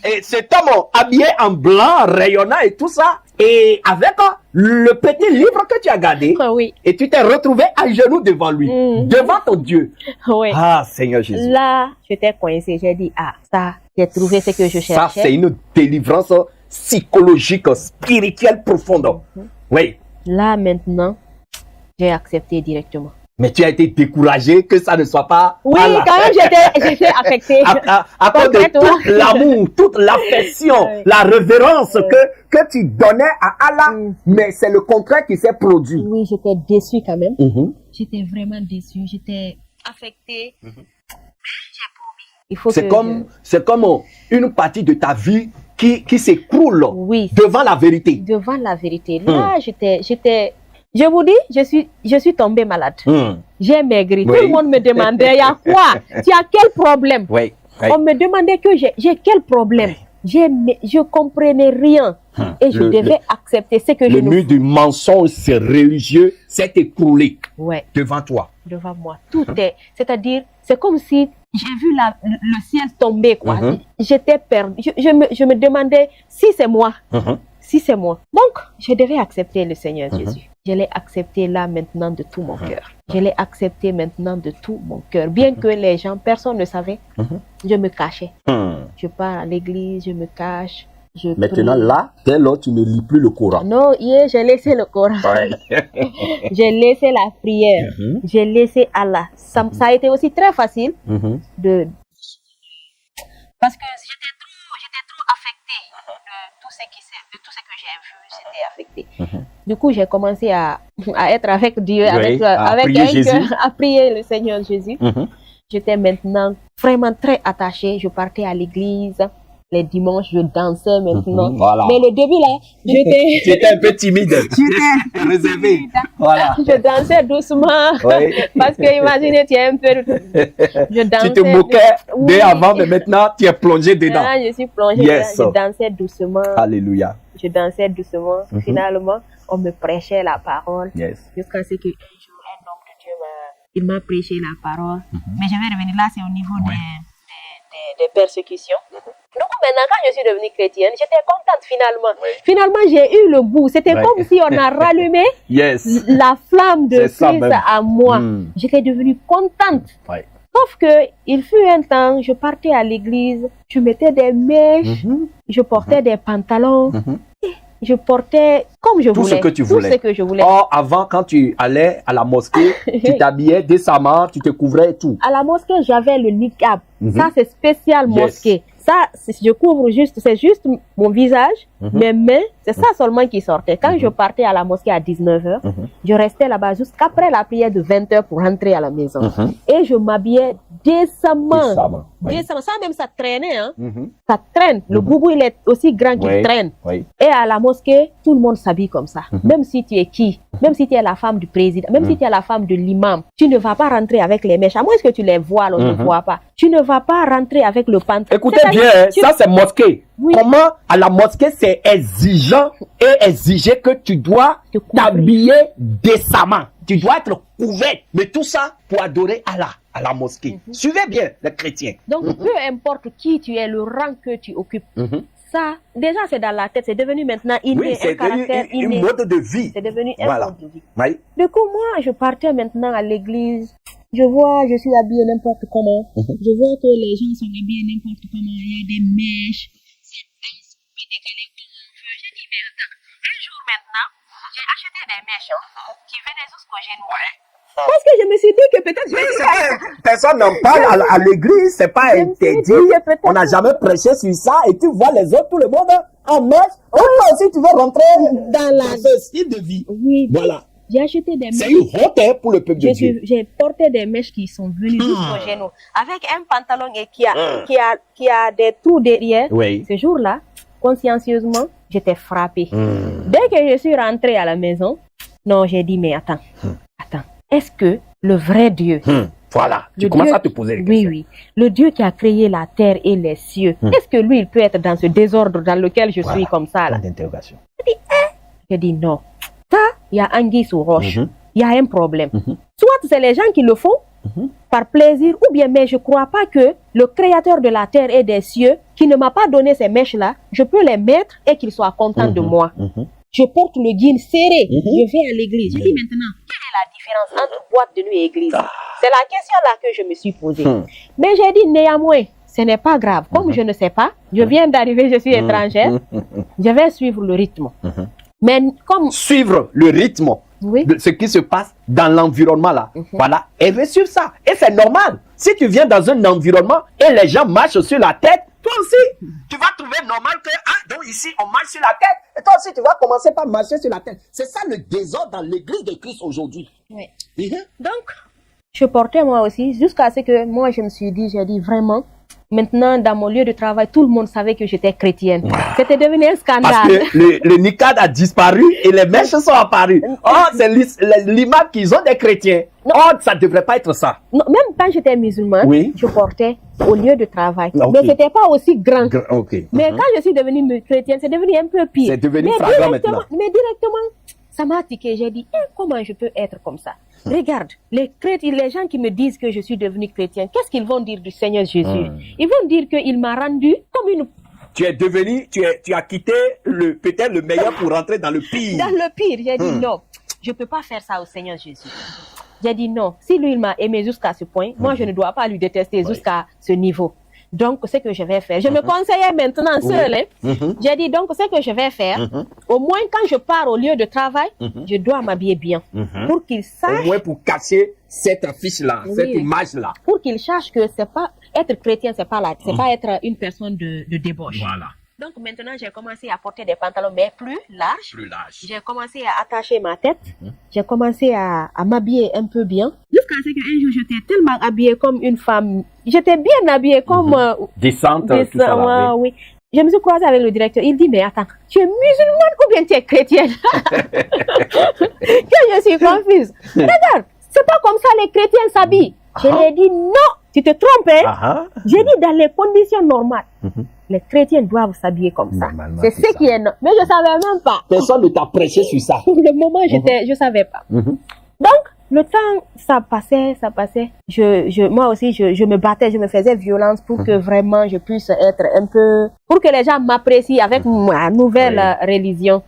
et cet homme habillé en blanc, rayonnant et tout ça. Et avec le petit livre que tu as gardé, Oui. et tu t'es retrouvé à genoux devant lui, devant ton Dieu. Oui. Ah, Seigneur Jésus. Là, j'étais coincée, j'ai dit, ça, j'ai trouvé ce que je cherchais. Ça, c'est une délivrance psychologique, spirituelle profonde. Oui. Là, maintenant, j'ai accepté directement. Mais tu as été découragé que ça ne soit pas. Oui, Allah. quand même, j'étais affectée. À cause de tout l'amour, toute l'affection, la révérence que tu donnais à Allah. Mais c'est le contraire qui s'est produit. Oui, j'étais déçue quand même. J'étais vraiment déçue. J'étais affectée. Il faut C'est que comme une partie de ta vie qui s'écroule Oui. devant la vérité. devant la vérité. Là, je vous dis, je suis tombée malade. J'ai maigri. Oui. Tout le monde me demandait, il y a quoi? Tu as quel problème? Oui. On me demandait que j'ai quel problème? Je comprenais rien. Et je devais accepter ce que je Le mur du mensonge religieux s'est écroulé Ouais, devant toi. devant moi. Tout est. C'est-à-dire, c'est comme si j'ai vu le ciel tomber, quoi. J'étais perdue. Je me demandais si c'est moi. Si c'est moi. Donc, je devais accepter le Seigneur Jésus. Je l'ai accepté là maintenant de tout mon cœur. Je l'ai accepté maintenant de tout mon cœur. Bien que les gens, personne ne savait, je me cachais. Je pars à l'église, je me cache. Je Maintenant, prie. là, dès lors, tu ne lis plus le Coran. Non, hier, j'ai laissé le Coran. Ouais. J'ai laissé la prière. J'ai laissé Allah. Ça a été aussi très facile de... Parce que j'étais trop affectée de tout ce que j'ai vu, j'étais affectée. Du coup, j'ai commencé à être avec Dieu, avec prier un Jésus. cœur, à prier le Seigneur Jésus. J'étais maintenant vraiment très attachée. Je partais à l'église. Les dimanches, je dansais maintenant. Voilà. Mais le début là, j'étais... Tu étais un peu timide. J'étais réservé. Voilà. Je dansais doucement. Oui. Parce que imaginez, tu es un peu... Je dansais. Tu te moquais Oui. dès avant, mais maintenant, tu es plongé dedans. Là, je suis plongée Yes. dedans. Je dansais doucement. Alléluia. Je dansais doucement. Finalement, on me prêchait la parole. Yes. Jusqu'à ce qu'un jour, un homme de Dieu il m'a prêché la parole. Mais je vais revenir là, c'est au niveau des persécutions. Donc maintenant, quand je suis devenue chrétienne, j'étais contente finalement. Finalement, j'ai eu le goût. C'était comme si on a rallumé Yes. la flamme de C'est ça Christ même. à moi. J'étais devenue contente. Ouais. Sauf que il fut un temps, je partais à l'église, je mettais des mèches, je portais des pantalons, je portais comme je Tout voulais. ce que tu voulais. Tout ce que je voulais. Or, avant, quand tu allais à la mosquée, tu t'habillais décemment, tu te couvrais et tout. À la mosquée, j'avais le niqab. Ça, c'est spécial Yes. mosquée. Ça, je couvre juste, c'est juste mon visage, mes mains, c'est ça seulement qui sortait. Quand je partais à la mosquée à 19h, je restais là-bas jusqu'après la prière de 20h pour rentrer à la maison. Et je m'habillais décemment. Décemment, oui. Décemment. Ça même, ça traînait, hein. Ça traîne. Le boubou, il est aussi grand qu'il Oui. traîne. Oui. Et à la mosquée, tout le monde s'habille comme ça. Même si tu es qui, même si tu es la femme du président, même si tu es la femme de l'imam, tu ne vas pas rentrer avec les mèches. À moins que tu les vois, on ne voit pas. Tu ne vas pas rentrer avec le pantalon. Écoutez bien, hein, ça c'est mosquée. Oui. Comment à la mosquée c'est exigeant et exigé que tu dois Te couvrir. t'habiller décemment. Tu dois être couvert. Mais tout ça pour adorer Allah à la mosquée. Suivez bien les chrétiens. Donc, peu importe qui tu es, le rang que tu occupes, ça, déjà c'est dans la tête, c'est devenu maintenant inné, Oui, c'est un caractère devenu inné. un mode de vie. C'est devenu un Voilà. mode de vie. Oui. Du coup, moi, je partais maintenant à l'église. Je vois, je suis habillée n'importe comment. Je vois que les gens sont habillés n'importe comment. Il y a des mèches. C'est décalé comme on veut. J'ai dit, mais attends, un jour maintenant, j'ai acheté des mèches qui venaient jusqu'au genou. Parce que je me suis dit que peut-être... Personne n'en parle à l'église, c'est pas Je me suis interdit. dit que peut-être- On n'a jamais prêché sur ça et tu vois les autres, tout le monde en mèche. Et toi aussi, tu veux rentrer dans ce style de vie. Oui, Voilà. j'ai acheté des C'est mèches. une honte hein, pour le peuple de Dieu. J'ai porté des mèches qui sont venues jusqu'au genou, avec un pantalon et qui a des trous derrière. Oui. Ce jour-là, consciencieusement, j'étais frappée. Dès que je suis rentrée à la maison, non, j'ai dit, mais attends, est-ce que le vrai Dieu, Voilà. Tu le commences Dieu- à te poser les oui, questions. oui, le Dieu qui a créé la terre et les cieux, est-ce que lui, il peut être dans ce désordre dans lequel je suis comme ça, là? Point d'interrogation. J'ai dit non. Ça, il y a anguille sous roche. Il y a un problème. Soit c'est les gens qui le font par plaisir, ou bien, mais je ne crois pas que le créateur de la terre et des cieux, qui ne m'a pas donné ces mèches-là, je peux les mettre et qu'il soit content de moi. Je porte le guin serré, je vais à l'église. Je dis maintenant, quelle est la différence entre boîte de nuit et église? C'est la question là que je me suis posée. Mais j'ai dit néanmoins, ce n'est pas grave. Comme je ne sais pas, je viens d'arriver, je suis étrangère, je vais suivre le rythme. Mais comme... Suivre le rythme Oui. de ce qui se passe dans l'environnement là. Voilà. Et suivre ça. Et c'est normal. Si tu viens dans un environnement et les gens marchent sur la tête, toi aussi, tu vas trouver normal que, donc ici, on marche sur la tête. Et toi aussi, tu vas commencer par marcher sur la tête. C'est ça le désordre dans l'église de Christ aujourd'hui. Oui. Donc, je portais moi aussi, jusqu'à ce que moi, je me suis dit, j'ai dit vraiment, maintenant, dans mon lieu de travail, tout le monde savait que j'étais chrétienne. C'était devenu un Parce scandale. que le niqab a disparu et les mèches sont apparues. Oh, c'est l'image qu'ils ont des chrétiens. Oh, ça ne devrait pas être ça. Non, même quand j'étais musulmane, Oui. je portais au lieu de travail. Ok. Mais c'était pas aussi grand. Ok. Mais quand je suis devenue chrétienne, c'est devenu un peu pire. C'est devenu mais flagrant directement, maintenant. mais directement, ça m'a tiqué. J'ai dit, comment je peux être comme ça? Regarde, les chrétiens, les gens qui me disent que je suis devenue chrétienne, qu'est-ce qu'ils vont dire du Seigneur Jésus? Ils vont dire qu'il m'a rendu comme une Tu es devenu, tu as quitté peut-être le meilleur pour rentrer dans le pire. Dans le pire, j'ai dit non, je ne peux pas faire ça au Seigneur Jésus. J'ai dit non, si lui il m'a aimé jusqu'à ce point, moi je ne dois pas lui détester jusqu'à ce niveau. Donc, ce que je vais faire, je me conseillais maintenant seul. Hein. J'ai dit donc, ce que je vais faire, au moins quand je pars au lieu de travail, je dois m'habiller bien. Pour qu'il sache. Au moins pour cacher cette affiche-là, cette image-là. Pour qu'il sache que c'est pas être chrétien, c'est pas pas être une personne de débauche. Voilà. Donc maintenant, j'ai commencé à porter des pantalons, mais plus larges. Plus large. J'ai commencé à attacher ma tête. J'ai commencé à m'habiller un peu bien. Jusqu'à ce qu'un jour, j'étais tellement habillée comme une femme. J'étais bien habillée comme... Décente, tout ça là, oui. Je me suis croisée avec le directeur. Il dit, mais attends, tu es musulmane ou bien tu es chrétienne? Que je suis confuse. Regarde, c'est pas comme ça les chrétiens s'habillent. Je lui ai dit, non, tu te trompes. Hein? J'ai dit, dans les conditions normales, les chrétiens doivent s'habiller comme ça. C'est ce qui est... Mais je ne savais même pas. Personne ne t'a prêché sur ça. Pour le moment, je ne savais pas. Donc, le temps, ça passait. Moi aussi, je me battais, je me faisais violence pour que vraiment je puisse être un peu... Pour que les gens m'apprécient avec ma nouvelle religion.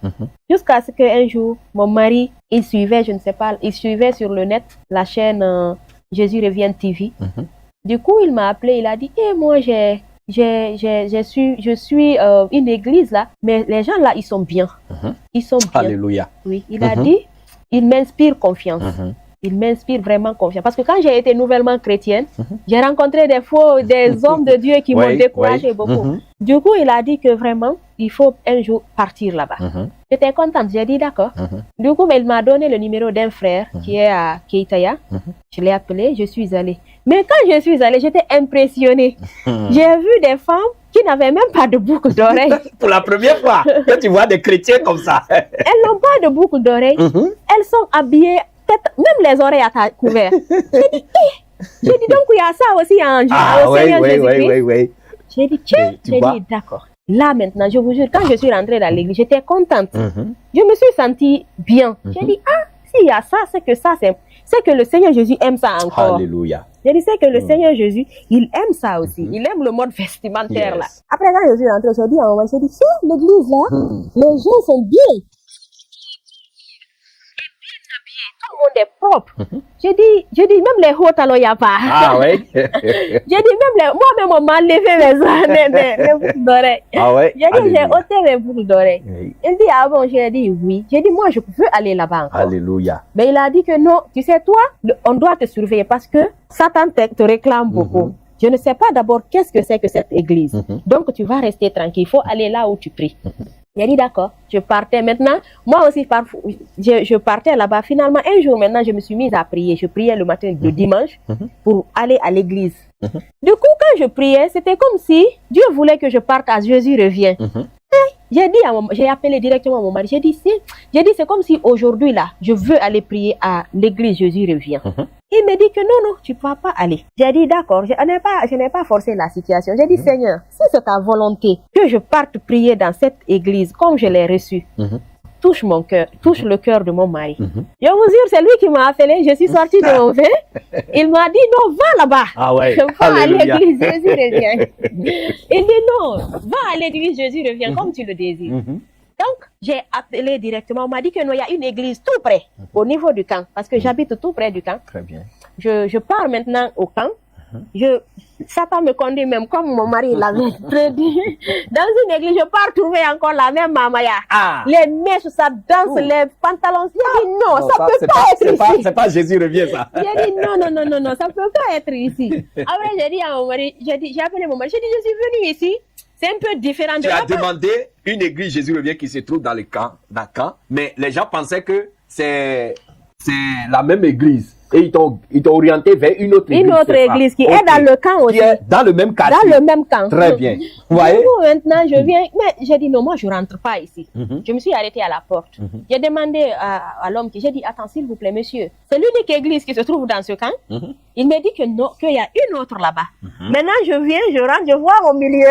Jusqu'à ce qu'un jour, mon mari, il suivait, je ne sais pas, il suivait sur le net la chaîne Jésus revient TV. Du coup, il m'a appelé, il a dit, moi, je suis une église là, mais les gens là, ils sont bien. Ils sont bien. Alléluia. Oui, il a dit, il m'inspire confiance. Il m'inspire vraiment confiance. Parce que quand j'ai été nouvellement chrétienne, j'ai rencontré des hommes de Dieu qui m'ont découragé beaucoup. Du coup, il a dit que vraiment, il faut un jour partir là-bas. J'étais contente, j'ai dit d'accord. Du coup, il m'a donné le numéro d'un frère qui est à Keitaya. Je l'ai appelé, je suis allée. Mais quand je suis allée, j'étais impressionnée. J'ai vu des femmes qui n'avaient même pas de boucle d'oreille. Pour la première fois que tu vois des chrétiens comme ça. Elles n'ont pas de boucle d'oreille. Elles sont habillées, même les oreilles à couvert. J'ai dit donc il y a ça aussi au Seigneur Jésus-Christ. Oui. J'ai dit tiens, j'ai dit d'accord. Là maintenant, je vous jure, quand je suis rentrée dans l'église, j'étais contente. Je me suis sentie bien. J'ai dit s'il y a ça, c'est que le Seigneur Jésus aime ça encore. Alléluia. Je disais que le Seigneur Jésus, il aime ça aussi. Il aime le mode vestimentaire là. Après, quand je suis rentrée, je dis à moi, l'église là, les gens sont bien. Tout le monde est propre. J'ai dit, même les hauts talons, il n'y a pas. Ah oui? J'ai dit, moi-même, on m'a levé mes boucles d'oreilles. Ah ouais? J'ai dit, j'ai ôté mes boucles d'oreilles. Oui. Il dit, ah bon, j'ai dit oui. J'ai dit, moi, je veux aller là-bas encore. Alléluia. Mais il a dit que non, tu sais, toi, on doit te surveiller parce que Satan te réclame beaucoup. Je ne sais pas d'abord qu'est-ce que c'est que cette église. Donc, tu vas rester tranquille. Il faut aller là où tu pries. J'ai dit d'accord, je partais maintenant. Moi aussi, je partais là-bas. Finalement, un jour maintenant, je me suis mise à prier. Je priais le matin de dimanche pour aller à l'église. Du coup, quand je priais, c'était comme si Dieu voulait que je parte à Jésus revient. J'ai appelé directement mon mari. J'ai dit, c'est comme si aujourd'hui là, je veux aller prier à l'église Jésus revient. Il me dit que non, tu ne vas pas aller. J'ai dit d'accord, je n'ai pas forcé la situation. J'ai dit Seigneur, si c'est ta volonté que je parte prier dans cette église comme je l'ai reçue, touche mon cœur, touche le cœur de mon mari. Je vous jure, c'est lui qui m'a appelé. Je suis sortie de mon vin. Il m'a dit non, va là-bas. Ah ouais. Va à l'église Jésus revient. Il dit non, va à l'église Jésus revient comme tu le désires. Donc, j'ai appelé directement. On m'a dit que non, il y a une église tout près, au niveau du camp, parce que j'habite tout près du camp. Très bien. Je pars maintenant au camp. Satan me conduit même comme mon mari l'avait prédit. Dans une église, je pars trouver encore la même mamaya. Les mèches, ça danse, les pantalons. J'ai dit non, ça peut pas être ici. C'est pas Jésus revient ça. J'ai dit non, ça peut pas être ici. Après, j'ai dit à mon mari, j'ai appelé mon mari, j'ai dit je suis venue ici. C'est un peu différent de... Tu as demandé une église Jésus revient qui se trouve dans le camp, mais les gens pensaient que c'est la même église. Et ils t'ont orienté vers une autre église. Une autre église qui est dans le camp aussi. Qui est dans le même quartier. Dans le même camp. Très bien. Vous voyez? Du coup, maintenant, je viens. Mais j'ai dit non, moi, je ne rentre pas ici. Je me suis arrêtée à la porte. J'ai demandé à l'homme j'ai dit, attends, s'il vous plaît, monsieur, c'est l'unique église qui se trouve dans ce camp. Il m'a dit que non, qu'il y a une autre là-bas. Maintenant, je viens, je rentre, je vois au milieu.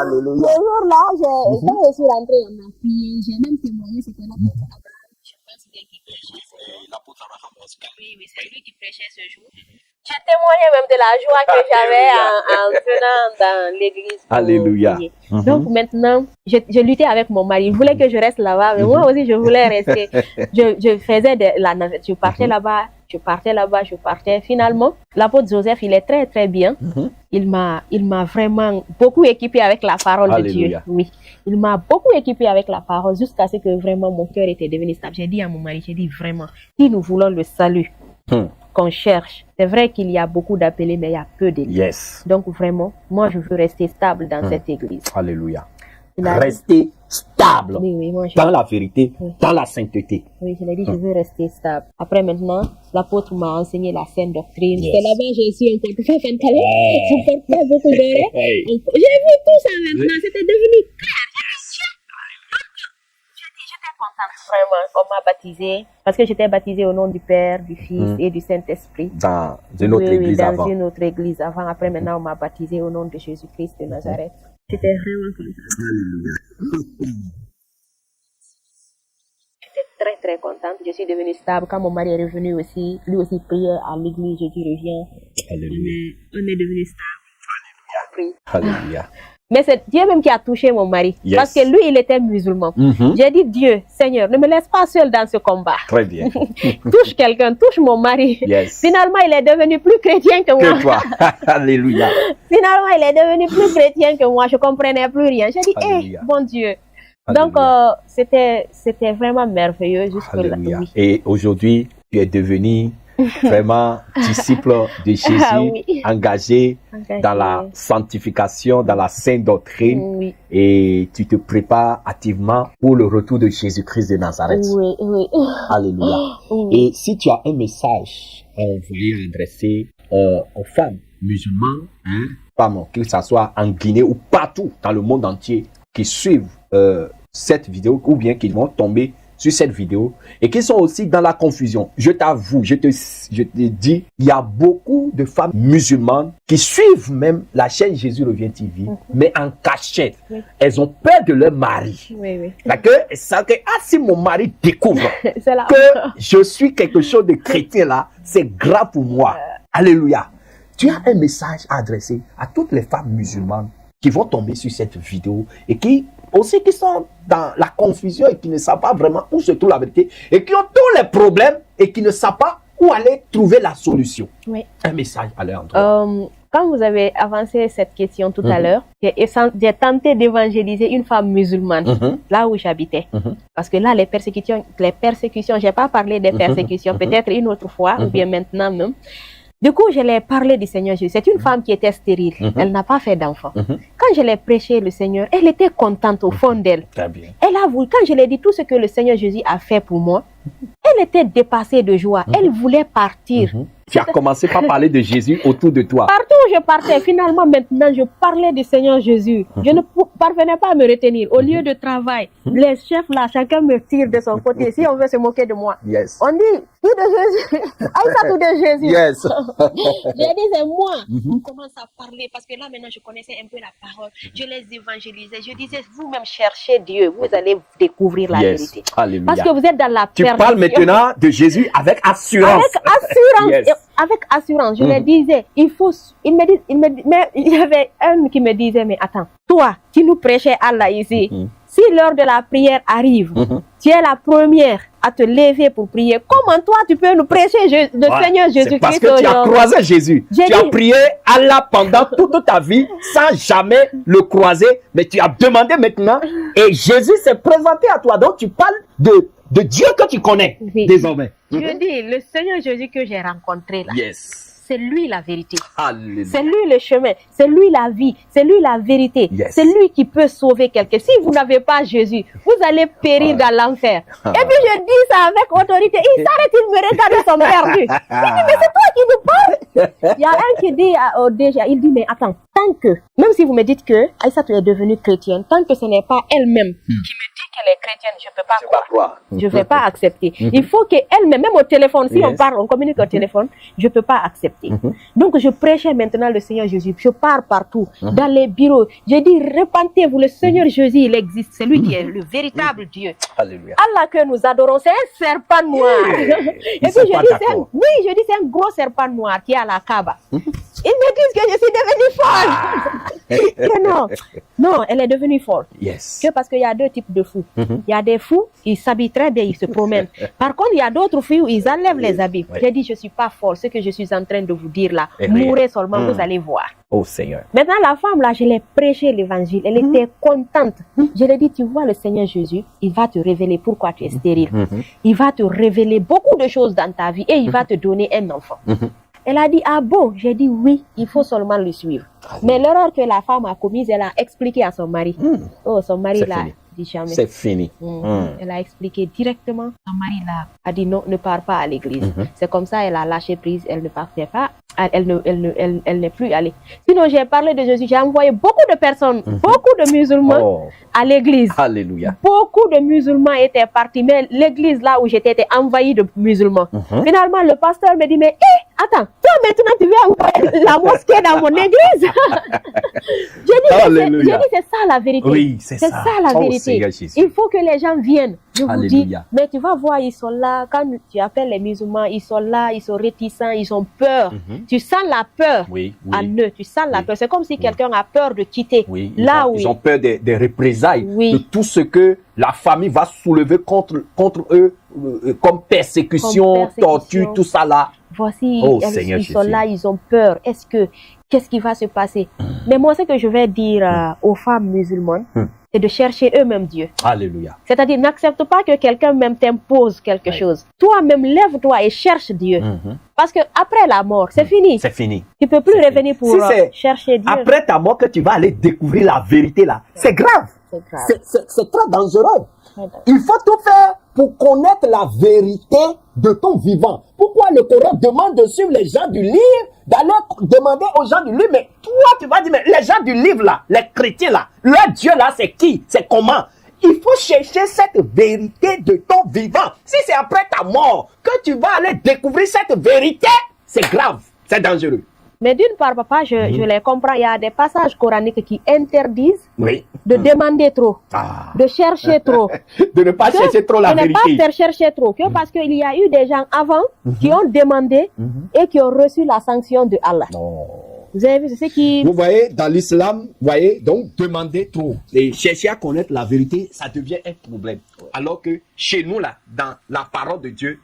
Alléluia. Ce jour-là, quand je suis rentrée, on a prié, j'ai même témoigné, c'était là. L'apôtre Abraham. Oui, c'est lui qui prêchait ce jour. Je témoignais même de la joie que j'avais en venant dans l'église. Alléluia. Donc maintenant, je luttais avec mon mari. Il voulait que je reste là-bas, mais moi aussi, je voulais rester. Je faisais de la navette. Je partais là-bas, je partais. Finalement, l'apôtre Joseph, il est très, très bien. Il m'a vraiment beaucoup équipé avec la parole de Dieu. Oui, il m'a beaucoup équipé avec la parole jusqu'à ce que vraiment mon cœur était devenu stable. J'ai dit à mon mari, vraiment, si nous voulons le salut, qu'on cherche. C'est vrai qu'il y a beaucoup d'appelés, mais il y a peu d'églises. Yes. Donc vraiment, moi je veux rester stable dans cette église. Alléluia. Rester stable dans la vérité, dans la sainteté. Oui, je l'ai dit, je veux rester stable. Après maintenant, l'apôtre m'a enseigné la saine doctrine. C'est là-bas que j'ai su un peu faire un calais. Je ne porte pas beaucoup d'heures. J'ai vu tout ça maintenant, c'était devenu clair. J'étais contente vraiment qu'on m'a baptisée, parce que j'étais baptisée au nom du Père, du Fils et du Saint-Esprit. Dans une autre église avant. Dans une autre église avant. Après maintenant, on m'a baptisée au nom de Jésus-Christ de Nazareth. J'étais vraiment contente. J'étais très très contente. Je suis devenue stable. Quand mon mari est revenu aussi, lui aussi priait à l'église, je dis reviens. Alléluia. On est devenu stable. Alléluia. Mais c'est Dieu même qui a touché mon mari. Yes. Parce que lui, il était musulman. J'ai dit, Dieu, Seigneur, ne me laisse pas seul dans ce combat. Très bien. Touche quelqu'un, touche mon mari. Yes. Finalement, il est devenu plus chrétien que moi. Que toi. Alléluia. Finalement, il est devenu plus chrétien que moi. Je ne comprenais plus rien. J'ai dit, bon Dieu. Alléluia. Donc, c'était vraiment merveilleux jusque-là. Oui. Et aujourd'hui, tu es devenu vraiment disciple de Jésus, engagé dans la sanctification, dans la sainte doctrine, et tu te prépares activement pour le retour de Jésus-Christ de Nazareth. Oui. Alléluia. Et si tu as un message à envoyer, adressé aux femmes musulmanes, femmes, que ce soit en Guinée ou partout dans le monde entier, qui suivent cette vidéo, ou bien qui vont tomber sur cette vidéo et qui sont aussi dans la confusion. Je t'avoue, je te dis, il y a beaucoup de femmes musulmanes qui suivent même la chaîne Jésus Revient TV, mais en cachette. Elles ont peur de leur mari. Parce que si mon mari découvre que je suis quelque chose de chrétien là, c'est grave pour moi. Alléluia. Tu as un message à adresser à toutes les femmes musulmanes qui vont tomber sur cette vidéo et qui sont dans la confusion et qui ne savent pas vraiment où se trouve la vérité et qui ont tous les problèmes et qui ne savent pas où aller trouver la solution. Un message à leur endroit. Quand vous avez avancé cette question tout à l'heure, j'ai tenté d'évangéliser une femme musulmane là où j'habitais. Parce que là, les persécutions, je n'ai pas parlé des persécutions, peut-être une autre fois ou bien maintenant même. Du coup, je l'ai parlé du Seigneur Jésus. C'est une femme qui était stérile. Elle n'a pas fait d'enfant. Quand je l'ai prêché le Seigneur, elle était contente au fond d'elle. Elle a voulu, quand je l'ai dit tout ce que le Seigneur Jésus a fait pour moi, elle était dépassée de joie. Elle voulait partir. Tu as commencé par parler de Jésus autour de toi. Partout où je partais, finalement, maintenant, je parlais du Seigneur Jésus. Je ne parvenais pas à me retenir. Au lieu de travail, les chefs là, chacun me tire de son côté. Si on veut se moquer de moi, on dit tout de Jésus. Aïssa, tout de Jésus. Yes. J'ai dit, c'est moi. On commence à parler parce que là, maintenant, je connaissais un peu la parole. Je les évangélisais. Je disais, vous-même cherchez Dieu. Vous allez découvrir la vérité. Alléluia. Parce que vous êtes dans la Tu parles maintenant de Jésus avec assurance. Avec assurance. Avec assurance, je leur disais, il y avait un qui me disait, mais attends, toi, qui nous prêchais Allah ici, si l'heure de la prière arrive, tu es la première à te lever pour prier, comment toi tu peux nous prêcher le Seigneur Jésus-Christ? Parce que tu as croisé Jésus. Tu as prié Allah pendant toute ta vie sans jamais le croiser, mais tu as demandé maintenant et Jésus s'est présenté à toi. Donc tu parles de Dieu que tu connais désormais. Je dis, le Seigneur Jésus que j'ai rencontré là, c'est lui la vérité. C'est lui le chemin, c'est lui la vie, c'est lui la vérité. C'est lui qui peut sauver quelqu'un. Si vous n'avez pas Jésus, vous allez périr dans l'enfer. Et puis je dis ça avec autorité. Il s'arrête, il me regarde, ils sont perdus. Il dit, mais c'est toi qui nous parles. Il y a un qui dit déjà, il dit, mais attends, tant que, même si vous me dites que Aïssa, tu es devenue chrétienne, tant que ce n'est pas elle-même qui me dit qu'elle est chrétienne, je ne peux pas croire. Je ne vais pas accepter. Il faut qu'elle-même, même au téléphone, si on parle, on communique au téléphone, je ne peux pas accepter. Donc je prêchais maintenant le Seigneur Jésus. Je pars partout, dans les bureaux. Je dis, repentez-vous, le Seigneur Jésus, il existe. C'est lui qui est le véritable Dieu. Alléluia. Allah que nous adorons, c'est un serpent noir. Et puis je dis, c'est un gros serpent noir qui est à la Kaaba. Ils me disent que je suis devenue folle. Que non, non, elle est devenue folle. Yes. Que parce qu'il y a deux types de fous. Il y a des fous, ils s'habillent très bien, ils se promènent. Par contre, il y a d'autres filles où ils enlèvent les habits. Oui. J'ai dit, je ne suis pas folle. Ce que je suis en train de vous dire là, Et rien. mourrez seulement, vous allez voir. Oh Seigneur. Maintenant, la femme là, je l'ai prêché l'évangile. Elle était contente. Je lui ai dit, tu vois le Seigneur Jésus, il va te révéler pourquoi tu es stérile. Il va te révéler beaucoup de choses dans ta vie et il va te donner un enfant. Elle a dit, ah bon? J'ai dit, oui, il faut seulement le suivre. Mais l'erreur que la femme a commise, elle a expliqué à son mari. Oh, son mari C'est l'a fini. dit jamais. C'est fini. Elle a expliqué directement. Son mari a dit non, ne pars pas à l'église. C'est comme ça, elle a lâché prise, elle ne partait pas. Elle n'est plus allée. Sinon, j'ai parlé de Jésus, j'ai envoyé beaucoup de personnes, beaucoup de musulmans Oh. à l'église. Alléluia. Beaucoup de musulmans étaient partis, mais l'église là où j'étais était envahie de musulmans. Finalement, le pasteur me dit, mais attends, toi maintenant tu viens envoyer la mosquée dans mon église. Alléluia. J'ai dit, c'est ça la vérité. Oui, c'est ça. la Oh, vérité. Seigneur Jésus. Il faut que les gens viennent. Je vous dis, Alléluia. mais tu vas voir, ils sont là. Quand tu appelles les musulmans, ils sont là, ils sont réticents, ils ont peur. Tu sens la peur Oui, oui. en eux. Tu sens la Oui. peur. C'est comme si quelqu'un a peur de quitter. Oui, Là où ils ont peur des représailles, Oui. de tout ce que la famille va soulever contre eux comme persécution, torture, tout ça là. voici, Oh, ils Seigneur sont Jésus. là, ils ont peur. Qu'est-ce qui va se passer? Mais moi, ce que je vais dire aux femmes musulmanes, c'est de chercher eux-mêmes Dieu. Alléluia. C'est-à-dire, n'accepte pas que quelqu'un même t'impose quelque chose. Toi-même, lève-toi et cherche Dieu. Parce que après la mort, c'est fini. C'est fini. Tu peux plus C'est revenir pour Si c'est chercher Dieu. après ta mort que tu vas aller découvrir la vérité là, c'est grave. C'est grave. C'est très dangereux. Très dangereux. Il faut tout faire pour connaître la vérité de ton vivant. Pourquoi le Coran demande de suivre les gens du livre, d'aller demander aux gens du livre, mais toi tu vas dire, mais les gens du livre là, les chrétiens là, leur Dieu là c'est qui, c'est comment? Il faut chercher cette vérité de ton vivant. Si c'est après ta mort que tu vas aller découvrir cette vérité, c'est grave, c'est dangereux. Mais d'une part, papa, je les comprends. Il y a des passages coraniques qui interdisent Oui. de demander trop, Ah. de chercher trop. De ne pas chercher trop la de ne vérité. pas chercher trop. Que parce qu'il y a eu des gens avant qui ont demandé et qui ont reçu la sanction de Allah. Non. Vous avez vu, c'est ce qui... Vous voyez, dans l'islam, vous voyez, donc demander trop et chercher à connaître la vérité, ça devient un problème. Alors que chez nous, là, dans la parole de Dieu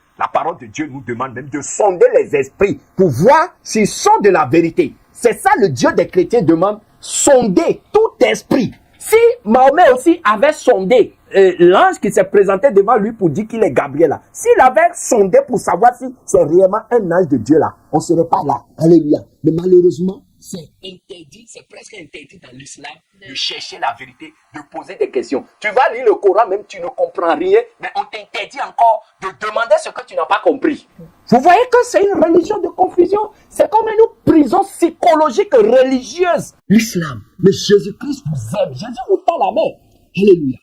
nous demande même de sonder les esprits pour voir s'ils sont de la vérité. C'est ça le Dieu des chrétiens demande, sonder tout esprit. Si Mahomet aussi avait sondé l'ange qui s'est présenté devant lui pour dire qu'il est Gabriel là, s'il avait sondé pour savoir si c'est réellement un ange de Dieu là, on ne serait pas là. Alléluia. Mais malheureusement, c'est interdit, c'est presque interdit dans l'islam de chercher la vérité, de poser des questions. Tu vas lire le Coran, même tu ne comprends rien, mais on t'interdit encore de demander ce que tu n'as pas compris. Vous voyez que c'est une religion de confusion. C'est comme une prison psychologique religieuse. L'islam, mais Jésus-Christ vous aime. Jésus vous tend la main. Alléluia.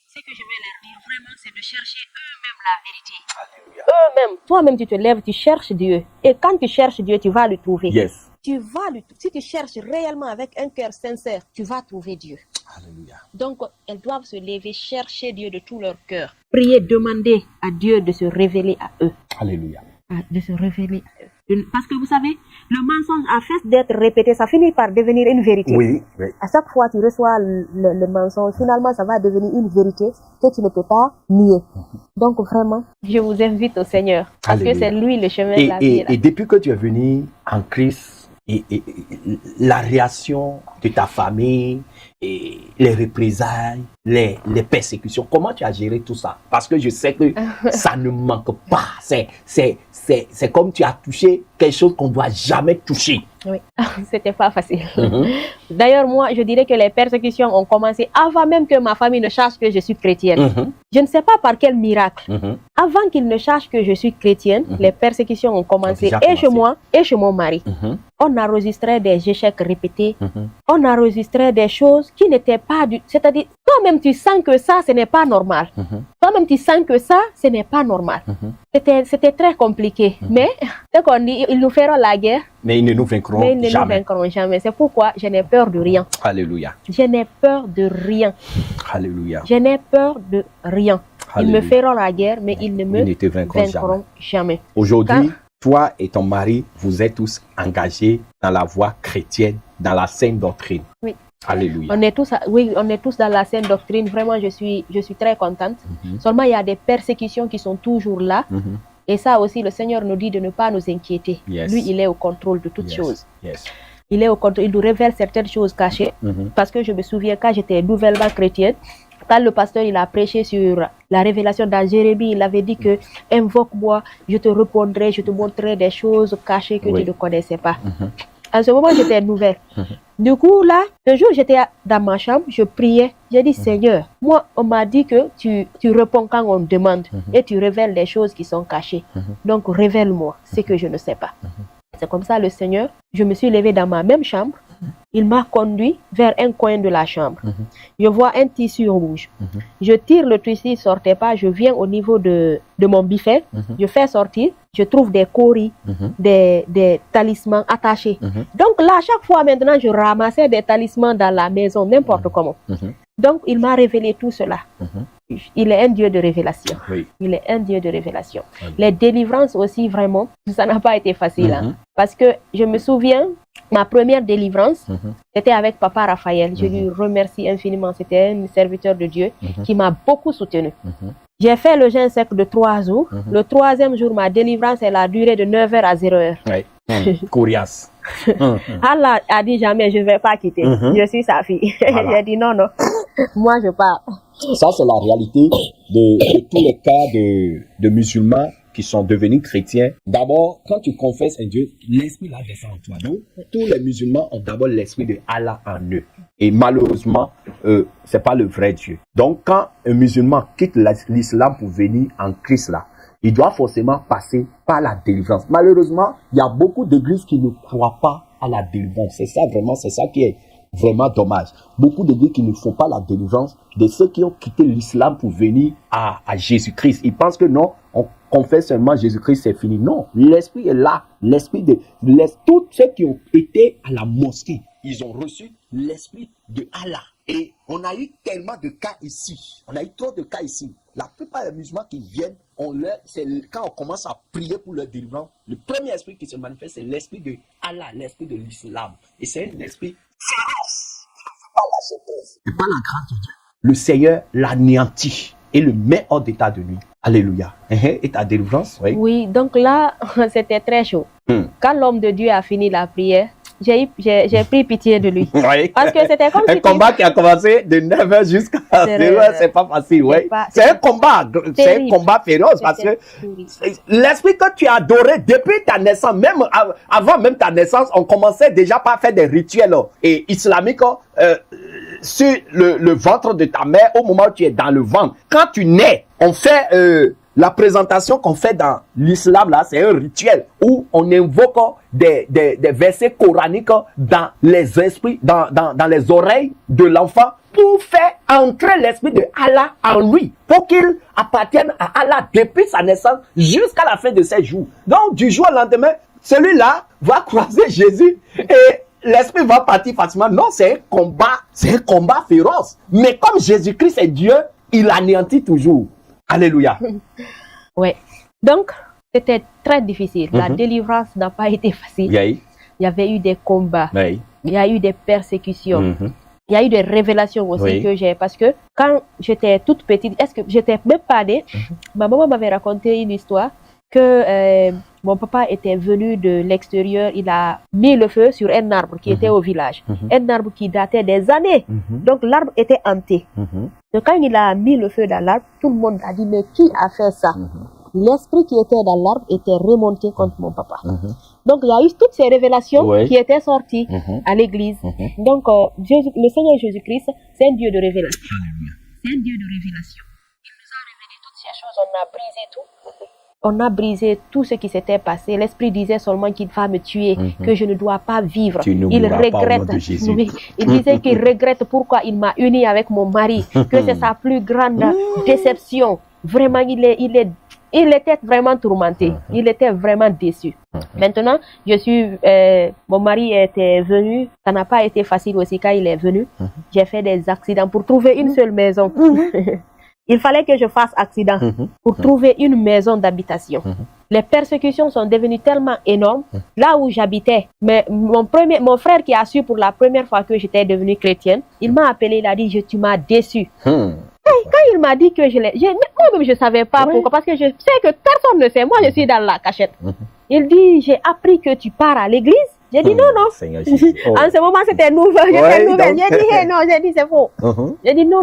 Ce que je vais leur dire vraiment, c'est de chercher eux-mêmes la vérité. Alléluia. Eux-mêmes. Toi-même, tu te lèves, tu cherches Dieu. Et quand tu cherches Dieu, tu vas le trouver. Yes. Tu vas le trouver. Si tu cherches réellement avec un cœur sincère, tu vas trouver Dieu. Alléluia. Donc, elles doivent se lever, chercher Dieu de tout leur cœur. Prier, demander à Dieu de se révéler à eux. Alléluia. De se révéler à eux. Parce que vous savez, le mensonge, à force d'être répété, ça finit par devenir une vérité. Oui, oui. À chaque fois que tu reçois le mensonge, finalement, ça va devenir une vérité que tu ne peux pas nier. Donc, vraiment, je vous invite au Seigneur. Parce Alléluia. que c'est lui le chemin de la vie. Et depuis que tu es venu en Christ, et la réaction de ta famille, et les représailles, les persécutions, comment tu as géré tout ça? Parce que je sais que ça ne manque pas. C'est comme tu as touché quelque chose qu'on ne doit jamais toucher. Oui, c'était pas facile. D'ailleurs, moi, je dirais que les persécutions ont commencé avant même que ma famille ne sache que je suis chrétienne. Je ne sais pas par quel miracle. Avant qu'ils ne sachent que je suis chrétienne, les persécutions ont commencé chez moi et chez mon mari. On enregistrait des échecs répétés. On enregistrait des choses qui n'étaient pas du... C'est-à-dire, toi-même, tu sens que ça, ce n'est pas normal. Toi-même, tu sens que ça, ce n'est pas normal. C'était très compliqué. Mais, c'est qu'on dit, ils nous feront la guerre. Mais ils ne nous vaincront Mais ils ne jamais. nous vaincront jamais. C'est pourquoi je n'ai peur de rien. Alléluia. Je n'ai peur de rien. Alléluia. Je n'ai peur de rien. Ils me Alléluia. feront la guerre, mais ils ne me Ils ne te vaincront vaincront jamais. Aujourd'hui, toi et ton mari, vous êtes tous engagés dans la voie chrétienne, dans la saine doctrine. Oui. Alléluia. On est tous dans la saine doctrine. Vraiment, je suis très contente. Seulement, il y a des persécutions qui sont toujours là. Et ça aussi, le Seigneur nous dit de ne pas nous inquiéter. Yes. Lui, il est au contrôle de toutes choses. Yes. Il est au contrôle. Il nous révèle certaines choses cachées. Parce que je me souviens quand j'étais nouvellement chrétienne, quand le pasteur il a prêché sur la révélation dans Jérémie, il avait dit que invoque-moi, je te répondrai, je te montrerai des choses cachées que tu ne connaissais pas. À ce moment, j'étais nouvelle. Du coup, là, un jour, j'étais dans ma chambre, je priais. J'ai dit, Seigneur, moi, on m'a dit que tu réponds quand on demande et tu révèles les choses qui sont cachées. Donc, révèle-moi ce que je ne sais pas. C'est comme ça, le Seigneur, je me suis levée dans ma même chambre. Il m'a conduit vers un coin de la chambre. Je vois un tissu rouge. Je tire le tissu, il ne sortait pas. Je viens au niveau de mon buffet. Je fais sortir. Je trouve des coris, des talismans attachés. Donc là, à chaque fois maintenant, je ramassais des talismans dans la maison, n'importe comment. Donc, il m'a révélé tout cela. Il est un Dieu de révélation. Oui. Il est un Dieu de révélation. Les délivrances aussi, vraiment, ça n'a pas été facile. Hein, parce que je me souviens, ma première délivrance, c'était avec Papa Raphaël. Je lui remercie infiniment. C'était un serviteur de Dieu qui m'a beaucoup soutenu. J'ai fait le jeûne sec de 3 jours. Le 3e jour, ma délivrance, elle a duré de 9h à 0h. Oui. Coriace. Allah a dit jamais, je ne vais pas quitter. Je suis sa fille. Voilà. J'ai dit non, non. Moi, je pars. Ça, c'est la réalité de tous les cas de musulmans qui sont devenus chrétiens. D'abord, quand tu confesses un Dieu, l'esprit là descend en toi. Donc, tous les musulmans ont d'abord l'esprit de Allah en eux. Et malheureusement, c'est pas le vrai Dieu. Donc, quand un musulman quitte l'islam pour venir en Christ là, il doit forcément passer par la délivrance. Malheureusement, il y a beaucoup d'églises qui ne croient pas à la délivrance. C'est ça vraiment, c'est ça qui est vraiment dommage. Beaucoup d'églises qui ne font pas la délivrance de ceux qui ont quitté l'islam pour venir à Jésus-Christ. Ils pensent que non, on confesse seulement Jésus-Christ, c'est fini. Non, l'esprit est là. Tous ceux qui ont été à la mosquée, ils ont reçu l'esprit de Allah. Et on a eu tellement de cas ici. On a eu trop de cas ici. La plupart des musulmans qui viennent, c'est quand on commence à prier pour leur délivrance, le premier esprit qui se manifeste, c'est l'esprit de Allah, l'esprit de l'islam. Et c'est un esprit féroce. Pas la gentillesse. Et pas la grâce de Dieu. Le Seigneur l'anéantit et le met hors d'état de nuit. Alléluia. Et ta délivrance, oui. Oui, donc là, c'était très chaud. Quand l'homme de Dieu a fini la prière, j'ai pris pitié de lui. Oui. Parce que c'était comme un combat qui a commencé de 9h jusqu'à 0h, c'est pas facile, oui. C'est un combat, c'est un combat féroce parce que l'esprit que tu as adoré depuis ta naissance, même avant même ta naissance, on commençait déjà par faire des rituels et islamiques sur le ventre de ta mère au moment où tu es dans le ventre. Quand tu nais, on fait la présentation qu'on fait dans l'islam, là, c'est un rituel où on invoque des versets coraniques dans les esprits, dans les oreilles de l'enfant pour faire entrer l'esprit de Allah en lui, pour qu'il appartienne à Allah depuis sa naissance jusqu'à la fin de ses jours. Donc, du jour au lendemain, celui-là va croiser Jésus et l'esprit va partir facilement. Non, c'est un combat féroce. Mais comme Jésus-Christ est Dieu, il anéantit toujours. Alléluia. Oui. Donc, c'était très difficile. La délivrance n'a pas été facile. Oui. Il y avait eu des combats. Oui. Il y a eu des persécutions. Il y a eu des révélations aussi que j'ai. Parce que quand j'étais toute petite, est-ce que j'étais même pas née, ma maman m'avait raconté une histoire que mon papa était venu de l'extérieur. Il a mis le feu sur un arbre qui était au village. Un arbre qui datait des années. Donc, l'arbre était hanté. Donc, quand il a mis le feu dans l'arbre, tout le monde a dit, mais qui a fait ça? L'esprit qui était dans l'arbre était remonté contre mon papa. Donc, il y a eu toutes ces révélations qui étaient sorties à l'église. Donc, le Seigneur Jésus-Christ, c'est un Dieu de révélation. C'est un Dieu de révélation. Il nous a révélé toutes ces choses, on a brisé tout. On a brisé tout ce qui s'était passé. L'esprit disait seulement qu'il va me tuer, que je ne dois pas vivre. Il regrette. Il disait qu'il regrette pourquoi il m'a uni avec mon mari, que c'est sa plus grande déception. Vraiment, il était vraiment tourmenté. Il était vraiment déçu. Maintenant, mon mari était venu. Ça n'a pas été facile aussi quand il est venu. J'ai fait des accidents pour trouver une seule maison. Il fallait que je fasse accident pour trouver une maison d'habitation. les persécutions sont devenues tellement énormes. Là où j'habitais, mais mon frère qui a su pour la première fois que j'étais devenue chrétienne, il m'a appelé, il a dit, tu m'as déçu. Quand il m'a dit que moi-même je ne savais pas pourquoi, parce que je sais que personne ne sait, moi je suis dans la cachette. Il dit, j'ai appris que tu pars à l'église. J'ai dit non. En ce moment, c'était nouvel. J'ai dit, hey, non, j'ai dit, c'est faux. J'ai dit non.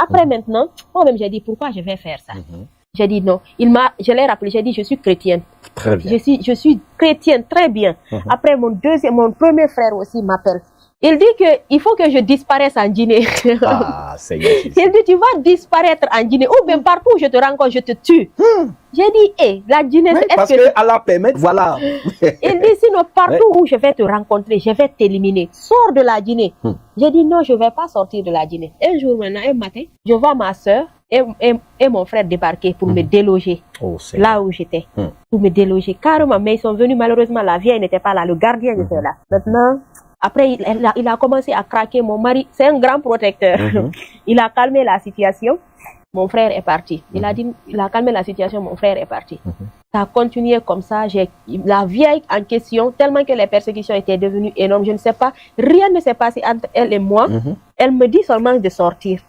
Après, maintenant, moi-même, j'ai dit, pourquoi je vais faire ça? J'ai dit non. Je l'ai rappelé, j'ai dit, je suis chrétienne. Très bien. Je suis chrétienne, très bien. Après, mon premier frère aussi m'appelle. Il dit qu'il faut que je disparaisse en Guinée. Seigneur Jésus. Il dit, tu vas disparaître en Guinée. Ou bien partout où je te rencontre, je te tue. J'ai dit, la Guinée, c'est parce que Allah permet, voilà. Il dit, sinon, partout où je vais te rencontrer, je vais t'éliminer. Sors de la Guinée. J'ai dit, non, je ne vais pas sortir de la Guinée. Un jour maintenant, un matin, je vois ma soeur et mon frère débarquer pour me déloger. Là où j'étais. Pour me déloger. Carrément, mais ils sont venus, malheureusement, la vieille n'était pas là, le gardien était là. Maintenant, après, il a commencé à craquer. Mon mari, c'est un grand protecteur. Il a calmé la situation. Mon frère est parti. Il a calmé la situation. Mon frère est parti. Ça a continué comme ça. La vieille en question, tellement que les persécutions étaient devenues énormes, je ne sais pas. Rien ne s'est passé entre elle et moi. Elle me dit seulement de sortir.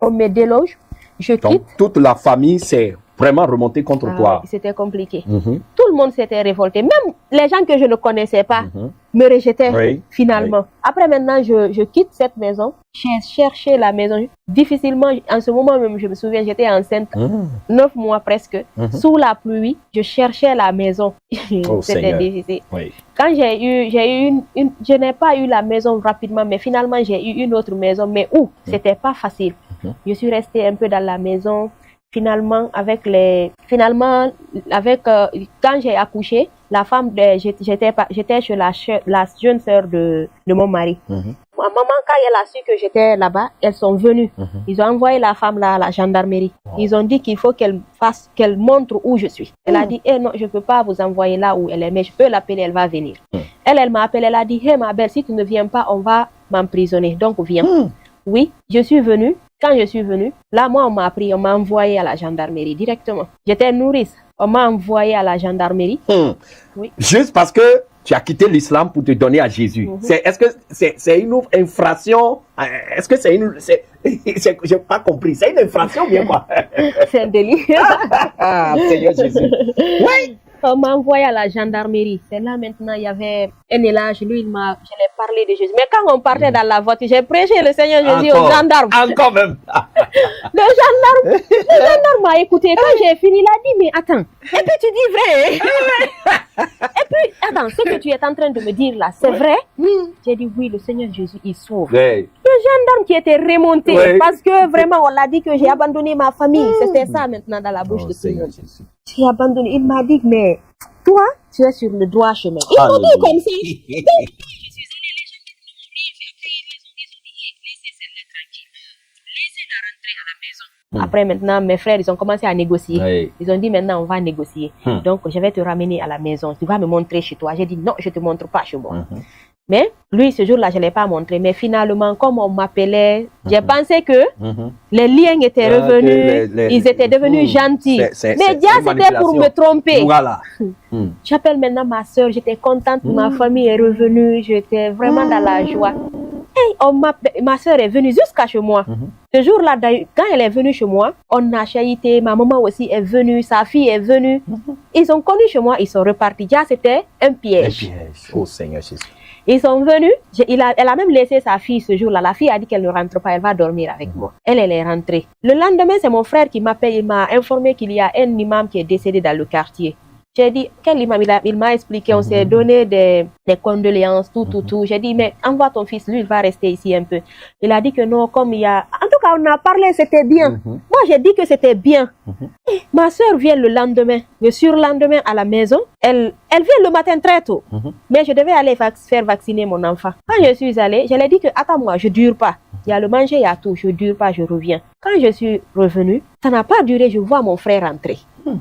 On me déloge. Je quitte. Donc, toute la famille s'est vraiment remontée contre toi. C'était compliqué. Tout le monde s'était révolté. Même les gens que je ne connaissais pas me rejetaient finalement. Après maintenant, je quitte cette maison. J'ai cherché la maison. Difficilement, en ce moment même, je me souviens, j'étais enceinte 9 mois presque. Sous la pluie, je cherchais la maison. C'était difficile. Quand je n'ai pas eu la maison rapidement, mais finalement, j'ai eu une autre maison. Mais où? C'était pas facile. Je suis restée un peu dans la maison. Finalement, quand j'ai accouché, la femme, j'étais chez la jeune sœur de mon mari. Ma maman, quand elle a su que j'étais là-bas, elles sont venues. Ils ont envoyé la femme là à la gendarmerie. Ils ont dit qu'il faut qu'elle montre où je suis. Elle a dit, non, je ne peux pas vous envoyer là où elle est, mais je peux l'appeler, elle va venir. Elle m'a appelé, elle a dit, ma belle, si tu ne viens pas, on va m'emprisonner. Donc, viens. Oui, je suis venue. Quand je suis venue, là, moi, on m'a envoyé à la gendarmerie directement. J'étais nourrice. On m'a envoyé à la gendarmerie. Oui. Juste parce que tu as quitté l'islam pour te donner à Jésus. Est-ce que c'est une infraction? Est-ce que c'est une... J'ai pas compris. C'est une infraction ou bien quoi? C'est un délit. Seigneur Jésus. Oui. On m'a envoyé à la gendarmerie. C'est là maintenant, il y avait un élage. Lui, je l'ai parlé de Jésus. Mais quand on partait dans la voiture, j'ai prêché le Seigneur Jésus aux gendarmes. Encore même. Le gendarme m'a écouté. Quand j'ai fini, il a dit, mais attends. Et puis tu dis vrai. Et puis, attends, ce que tu es en train de me dire là, c'est vrai? J'ai dit, oui, le Seigneur Jésus, il sauve. Le gendarme qui était remonté, parce que vraiment, on l'a dit que j'ai abandonné ma famille. C'était ça maintenant dans la bouche de Seigneur Jésus. J'ai abandonné. Il m'a dit, mais toi, tu es sur le droit chemin. Il m'a dit comme ça. Donc, je suis allée, les gens qui m'ont mis, j'ai pris, ils ont dit, laissez celle-là tranquille. Laissez-la rentrer à la maison. Après, maintenant, mes frères, ils ont commencé à négocier. Ils ont dit, maintenant, on va négocier. Donc, je vais te ramener à la maison. Tu vas me montrer chez toi. J'ai dit, non, je ne te montre pas chez moi. Mais lui, ce jour-là, je ne l'ai pas montré. Mais finalement, comme on m'appelait, j'ai pensé que les liens étaient revenus, ils étaient devenus gentils. Mais Dieu, c'était pour me tromper. Voilà. J'appelle maintenant ma soeur, j'étais contente, ma famille est revenue, j'étais vraiment dans la joie. Et ma soeur est venue jusqu'à chez moi. Ce jour-là, quand elle est venue chez moi, on a chahuté, ma maman aussi est venue, sa fille est venue. Ils ont connu chez moi, ils sont repartis. Déjà, c'était un piège. Un piège. Oh Seigneur Jésus. Ils sont venus, elle a même laissé sa fille ce jour-là. La fille a dit qu'elle ne rentre pas, elle va dormir avec moi. Elle est rentrée. Le lendemain, c'est mon frère qui m'appelle, il m'a informé qu'il y a un imam qui est décédé dans le quartier. J'ai dit, quel imam? Il m'a expliqué, on s'est donné des condoléances, tout. J'ai dit, mais envoie ton fils, lui, il va rester ici un peu. Il a dit que non, comme il y a... En tout cas, on a parlé, c'était bien. Moi, j'ai dit que c'était bien. Et ma soeur vient le lendemain, le surlendemain à la maison. Elle vient le matin très tôt. Mais je devais aller faire vacciner mon enfant. Quand je suis allée, je lui ai dit que, attends-moi, je ne dure pas. Il y a le manger, il y a tout, je ne dure pas, je reviens. Quand je suis revenue, ça n'a pas duré, je vois mon frère rentrer. J'ai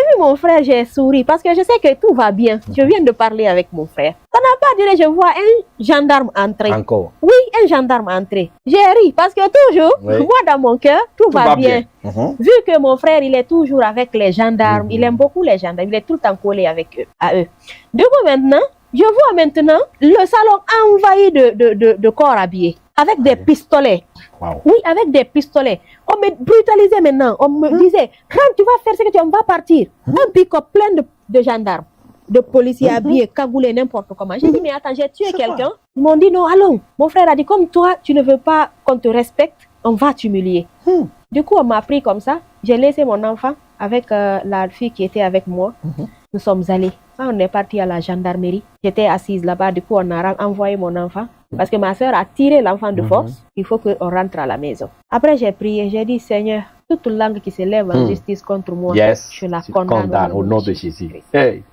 vu vu mon frère, j'ai souri parce que je sais que tout va bien. Je viens de parler avec mon frère. Ça n'a pas duré, je vois un gendarme entrer. Encore. Oui, un gendarme entrer. J'ai ri parce que toujours, moi dans mon cœur, tout va bien. Vu que mon frère, il est toujours avec les gendarmes, il aime beaucoup les gendarmes, il est tout le temps collé avec eux, à eux. Du coup, maintenant, je vois maintenant le salon envahi de corps habillés, avec des pistolets. Wow. Oui, avec des pistolets. On me brutalisait maintenant. On me disait, quand tu vas faire ce que tu vas, on va partir. Un pick-up plein de gendarmes, de policiers habillés, cagoulés, n'importe comment. J'ai dit, mais attends, j'ai tué quelqu'un. Ils m'ont dit, non, allons. Mon frère a dit, comme toi, tu ne veux pas qu'on te respecte, on va t'humilier. Du coup, on m'a pris comme ça. J'ai laissé mon enfant avec la fille qui était avec moi. Nous sommes allés. Quand on est parti à la gendarmerie, j'étais assise là-bas. Du coup, on a envoyé mon enfant. Parce que ma soeur a tiré l'enfant de force. Il faut qu'on rentre à la maison. Après, j'ai prié. J'ai dit, Seigneur, toute langue qui se lève en justice contre moi, je la condamne au nom de Jésus. Hey.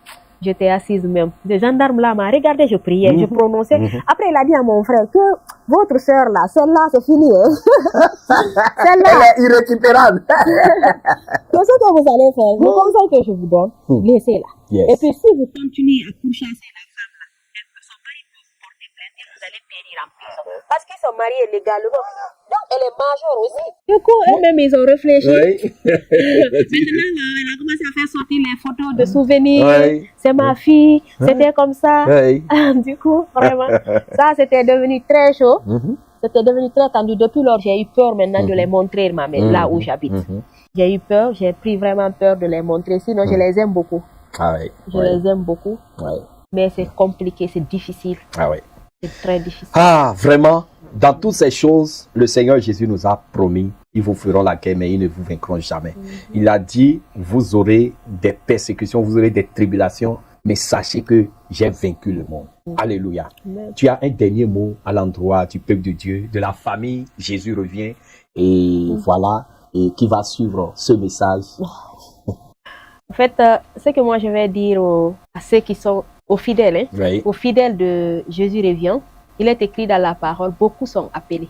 J'étais assise même. Le gendarme là m'a regardé, je priais, je prononçais. Après, il a dit à mon frère que votre soeur là, celle-là, c'est fini. Celle-là. Elle est irrécupérable. C'est ce que vous allez faire. Le conseil que je vous donne, laissez-la. Et puis, si vous continuez à pourchasser la femme là, elles ne sont pas porter plainte, vous allez périr en prison. Parce qu'ils sont mariés légalement. Donc, elle est majeure aussi. Du coup, eux-mêmes, ils ont réfléchi. Maintenant, elle a commencé à faire sortir les photos de souvenirs. C'est ma fille, c'était comme ça. Du coup, vraiment, ça, c'était devenu très chaud. C'était devenu très tendu. Depuis lors, j'ai eu peur maintenant de les montrer, là où j'habite. J'ai eu peur, j'ai pris vraiment peur de les montrer. Sinon, je les aime beaucoup. Je les aime beaucoup. Mais c'est compliqué, c'est difficile. C'est très difficile. Vraiment, dans toutes ces choses, le Seigneur Jésus nous a promis, ils vous feront la guerre, mais ils ne vous vaincront jamais. Il a dit, vous aurez des persécutions, vous aurez des tribulations, mais sachez que j'ai vaincu le monde. Alléluia. Tu as un dernier mot à l'endroit du peuple de Dieu, de la famille. Jésus revient et voilà, et qui va suivre ce message. En fait, ce que moi je vais dire à ceux qui sont aux fidèles, aux fidèles de Jésus revient, il est écrit dans la parole, beaucoup sont appelés,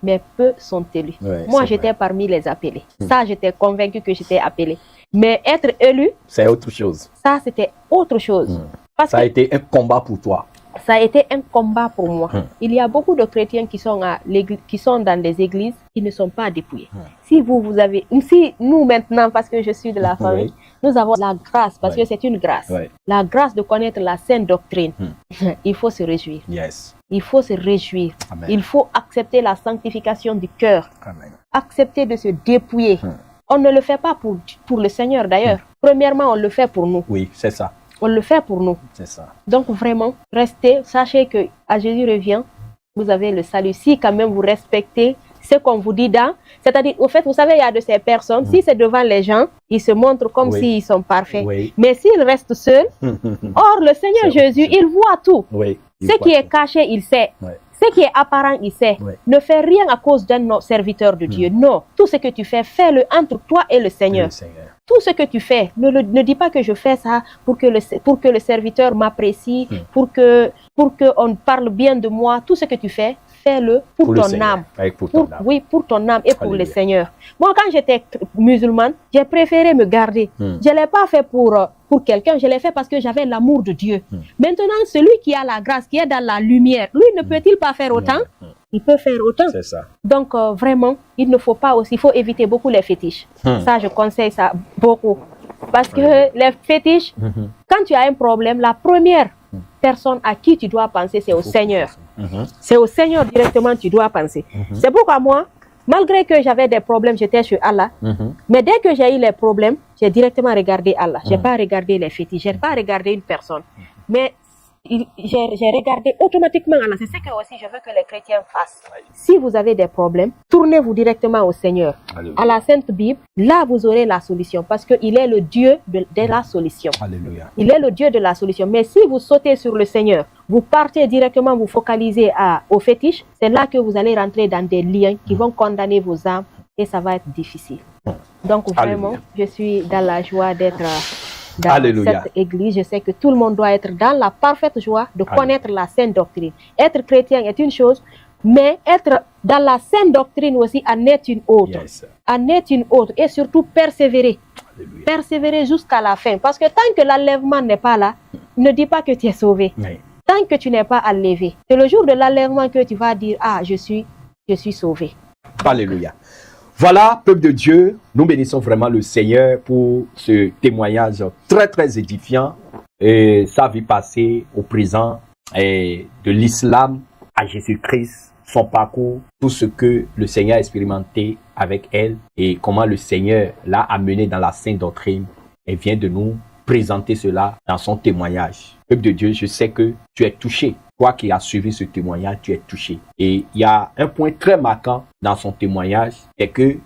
mais peu sont élus. Moi, j'étais parmi les appelés. Ça, j'étais convaincu que j'étais appelé. Mais être élu, c'est autre chose. Ça, c'était autre chose. Parce ça a été un combat pour toi. Ça a été un combat pour moi. Il y a beaucoup de chrétiens qui sont dans des églises qui ne sont pas dépouillés. Si nous maintenant, parce que je suis de la famille, nous avons la grâce, parce que c'est une grâce. La grâce de connaître la sainte doctrine. Il faut se réjouir. Il faut se réjouir. Amen. Il faut accepter la sanctification du cœur. Accepter de se dépouiller. On ne le fait pas pour le Seigneur d'ailleurs. Premièrement, on le fait pour nous. Oui, c'est ça. On le fait pour nous. C'est ça. Donc vraiment, restez, sachez que à Jésus revient, vous avez le salut. Si quand même vous respectez ce qu'on vous dit c'est-à-dire, au fait, vous savez, il y a de ces personnes, si c'est devant les gens, ils se montrent comme s'ils sont parfaits. Mais s'ils restent seuls, or le Seigneur Jésus, il voit tout. Ce qui est caché, il sait. Ce qui est apparent, il sait. Ne fais rien à cause d'un serviteur de Dieu. Non. Tout ce que tu fais, fais-le entre toi et le Seigneur. Tout ce que tu fais, ne dis pas que je fais ça pour que le serviteur m'apprécie, pour qu'on parle bien de moi. Tout ce que tu fais, fais-le pour ton âme. Oui, pour ton âme et pour le Seigneur. Moi, quand j'étais musulmane, j'ai préféré me garder. Je ne l'ai pas fait pour quelqu'un, je l'ai fait parce que j'avais l'amour de Dieu. Maintenant, celui qui a la grâce, qui est dans la lumière, lui ne peut-il pas faire autant? Il peut faire autant. C'est ça. Donc, vraiment, il ne faut pas aussi, il faut éviter beaucoup les fétiches. Ça, je conseille ça beaucoup. Parce que les fétiches, quand tu as un problème, la première personne à qui tu dois penser, c'est au Seigneur. C'est au Seigneur directement que tu dois penser. C'est pourquoi moi, malgré que j'avais des problèmes, j'étais chez Allah. Mais dès que j'ai eu les problèmes, j'ai directement regardé Allah. Je n'ai pas regardé les fétiches, je n'ai pas regardé une personne. Mais j'ai regardé automatiquement Allah. C'est ce que aussi je veux que les chrétiens fassent. Si vous avez des problèmes, tournez-vous directement au Seigneur. Alléluia. À la Sainte Bible, là vous aurez la solution parce qu'il est le Dieu de la solution. Alléluia. Il est le Dieu de la solution. Mais si vous sautez sur le Seigneur, vous partez directement, vous focalisez aux fétiches, c'est là que vous allez rentrer dans des liens qui vont condamner vos âmes et ça va être difficile. Donc vraiment, je suis dans la joie d'être dans cette église. Je sais que tout le monde doit être dans la parfaite joie de connaître la sainte doctrine. Être chrétien est une chose, mais être dans la sainte doctrine aussi en est une autre. En est une autre et surtout persévérer. Alléluia. Persévérer jusqu'à la fin. Parce que tant que l'enlèvement n'est pas là, ne dis pas que tu es sauvé. Oui. Tant que tu n'es pas enlevé. C'est le jour de l'enlèvement que tu vas dire, ah, je suis sauvé. Alléluia. Voilà, peuple de Dieu, nous bénissons vraiment le Seigneur pour ce témoignage très, très édifiant. Et sa vie passée au présent, et de l'islam à Jésus-Christ, son parcours, tout ce que le Seigneur a expérimenté avec elle et comment le Seigneur l'a amené dans la sainte doctrine. Elle vient de nous présenter cela dans son témoignage. Peuple de Dieu, je sais que tu es touché. Toi qui as suivi ce témoignage, tu es touché. Et il y a un point très marquant dans son témoignage, c'est que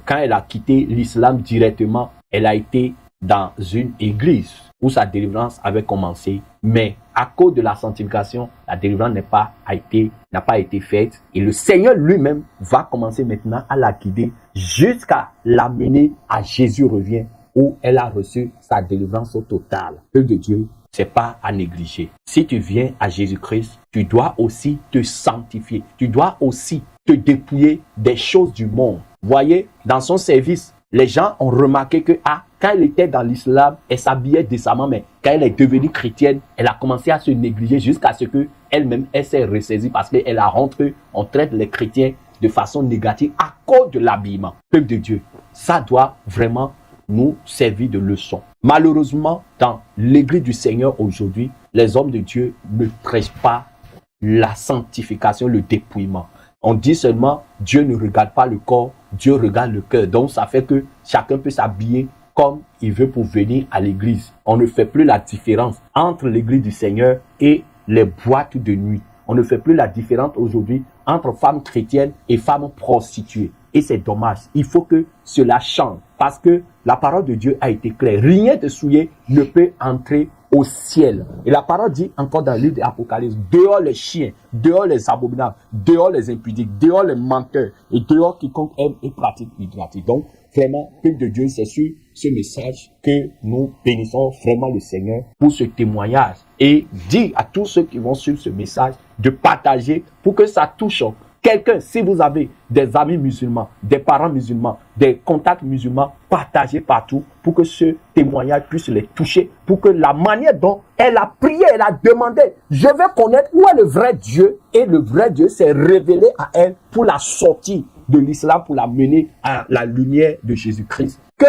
quand elle a quitté l'islam directement, elle a été dans une église où sa délivrance avait commencé. Mais à cause de la sanctification, la délivrance n'a pas été faite. Et le Seigneur lui-même va commencer maintenant à la guider jusqu'à l'amener à Jésus revient, où elle a reçu sa délivrance au total. Peuple de Dieu, c'est pas à négliger. Si tu viens à Jésus-Christ, tu dois aussi te sanctifier. Tu dois aussi te dépouiller des choses du monde. Voyez, dans son service, les gens ont remarqué que quand elle était dans l'islam, elle s'habillait décemment, mais quand elle est devenue chrétienne, elle a commencé à se négliger jusqu'à ce que elle-même s'est ressaisie parce qu'elle a rentré, on traite les chrétiens de façon négative à cause de l'habillement. Peuple de Dieu, ça doit vraiment nous servir de leçon. Malheureusement, dans l'église du Seigneur aujourd'hui, les hommes de Dieu ne prêchent pas la sanctification, le dépouillement. On dit seulement, Dieu ne regarde pas le corps, Dieu regarde le cœur. Donc, ça fait que chacun peut s'habiller comme il veut pour venir à l'église. On ne fait plus la différence entre l'église du Seigneur et les boîtes de nuit. On ne fait plus la différence aujourd'hui entre femmes chrétiennes et femmes prostituées. Et c'est dommage. Il faut que cela change. Parce que la parole de Dieu a été claire. Rien de souillé ne peut entrer au ciel. Et la parole dit encore dans le livre de l'Apocalypse, dehors les chiens, dehors les abominables, dehors les impudiques, dehors les menteurs, et dehors quiconque aime et pratique l'idolâtrie. Donc, vraiment, peuple de Dieu, c'est sur ce message que nous bénissons vraiment le Seigneur pour ce témoignage. Et dire à tous ceux qui vont suivre ce message de partager pour que ça touche quelqu'un. Si vous avez des amis musulmans, des parents musulmans, des contacts musulmans, partagez partout pour que ce témoignage puisse les toucher, pour que la manière dont elle a prié, elle a demandé, je veux connaître où est le vrai Dieu, et le vrai Dieu s'est révélé à elle pour la sortir de l'islam, pour la mener à la lumière de Jésus-Christ. Que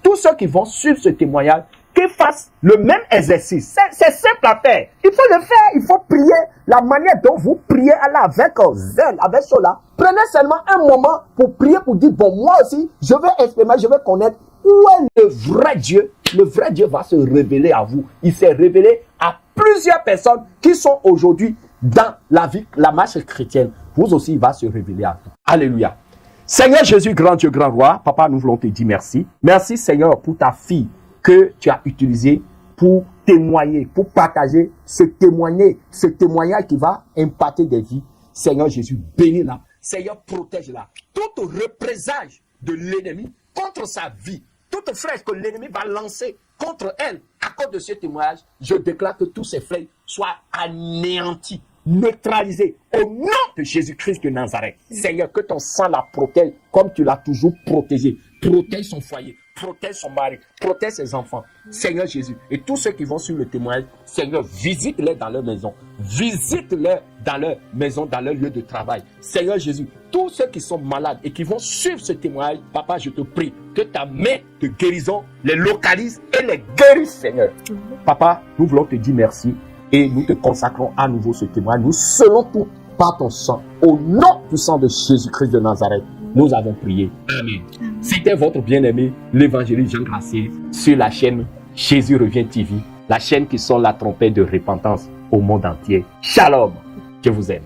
tous ceux qui vont suivre ce témoignage, qu'ils fassent le même exercice. C'est simple à faire. Il faut le faire. Il faut prier la manière dont vous priez Allah avec zèle, avec cela. Prenez seulement un moment pour prier, pour dire, bon, moi aussi, je vais expérimenter, je vais connaître où est le vrai Dieu. Le vrai Dieu va se révéler à vous. Il s'est révélé à plusieurs personnes qui sont aujourd'hui dans la vie, la marche chrétienne. Vous aussi, il va se révéler à vous. Alléluia. Seigneur Jésus, grand Dieu, grand roi, Papa, nous voulons te dire merci. Merci, Seigneur, pour ta fille que tu as utilisé pour témoigner, pour partager ce témoignage qui va impacter des vies. Seigneur Jésus, bénis-la. Seigneur, protège-la. Toute représailles de l'ennemi contre sa vie, toute flèche que l'ennemi va lancer contre elle à cause de ce témoignage, je déclare que tous ces flèches soient anéantis, neutralisés au nom de Jésus-Christ de Nazareth. Seigneur, que ton sang la protège comme tu l'as toujours protégée. Protège son foyer, protège son mari, protège ses enfants. Seigneur Jésus, et tous ceux qui vont sur le témoignage, Seigneur, visite-les dans leur maison. Visite-les dans leur maison, dans leur lieu de travail. Seigneur Jésus, tous ceux qui sont malades et qui vont suivre ce témoignage, Papa, je te prie que ta main de guérison les localise et les guérisse, Seigneur. Papa, nous voulons te dire merci et nous te consacrons à nouveau ce témoignage. Nous scellons tout par ton sang. Au nom puissant de Jésus-Christ de Nazareth, nous avons prié. Amen. C'était votre bien-aimé, l'évangéliste Jean Gracier, sur la chaîne Jésus revient TV, la chaîne qui sonne la trompette de repentance au monde entier. Shalom, je vous aime.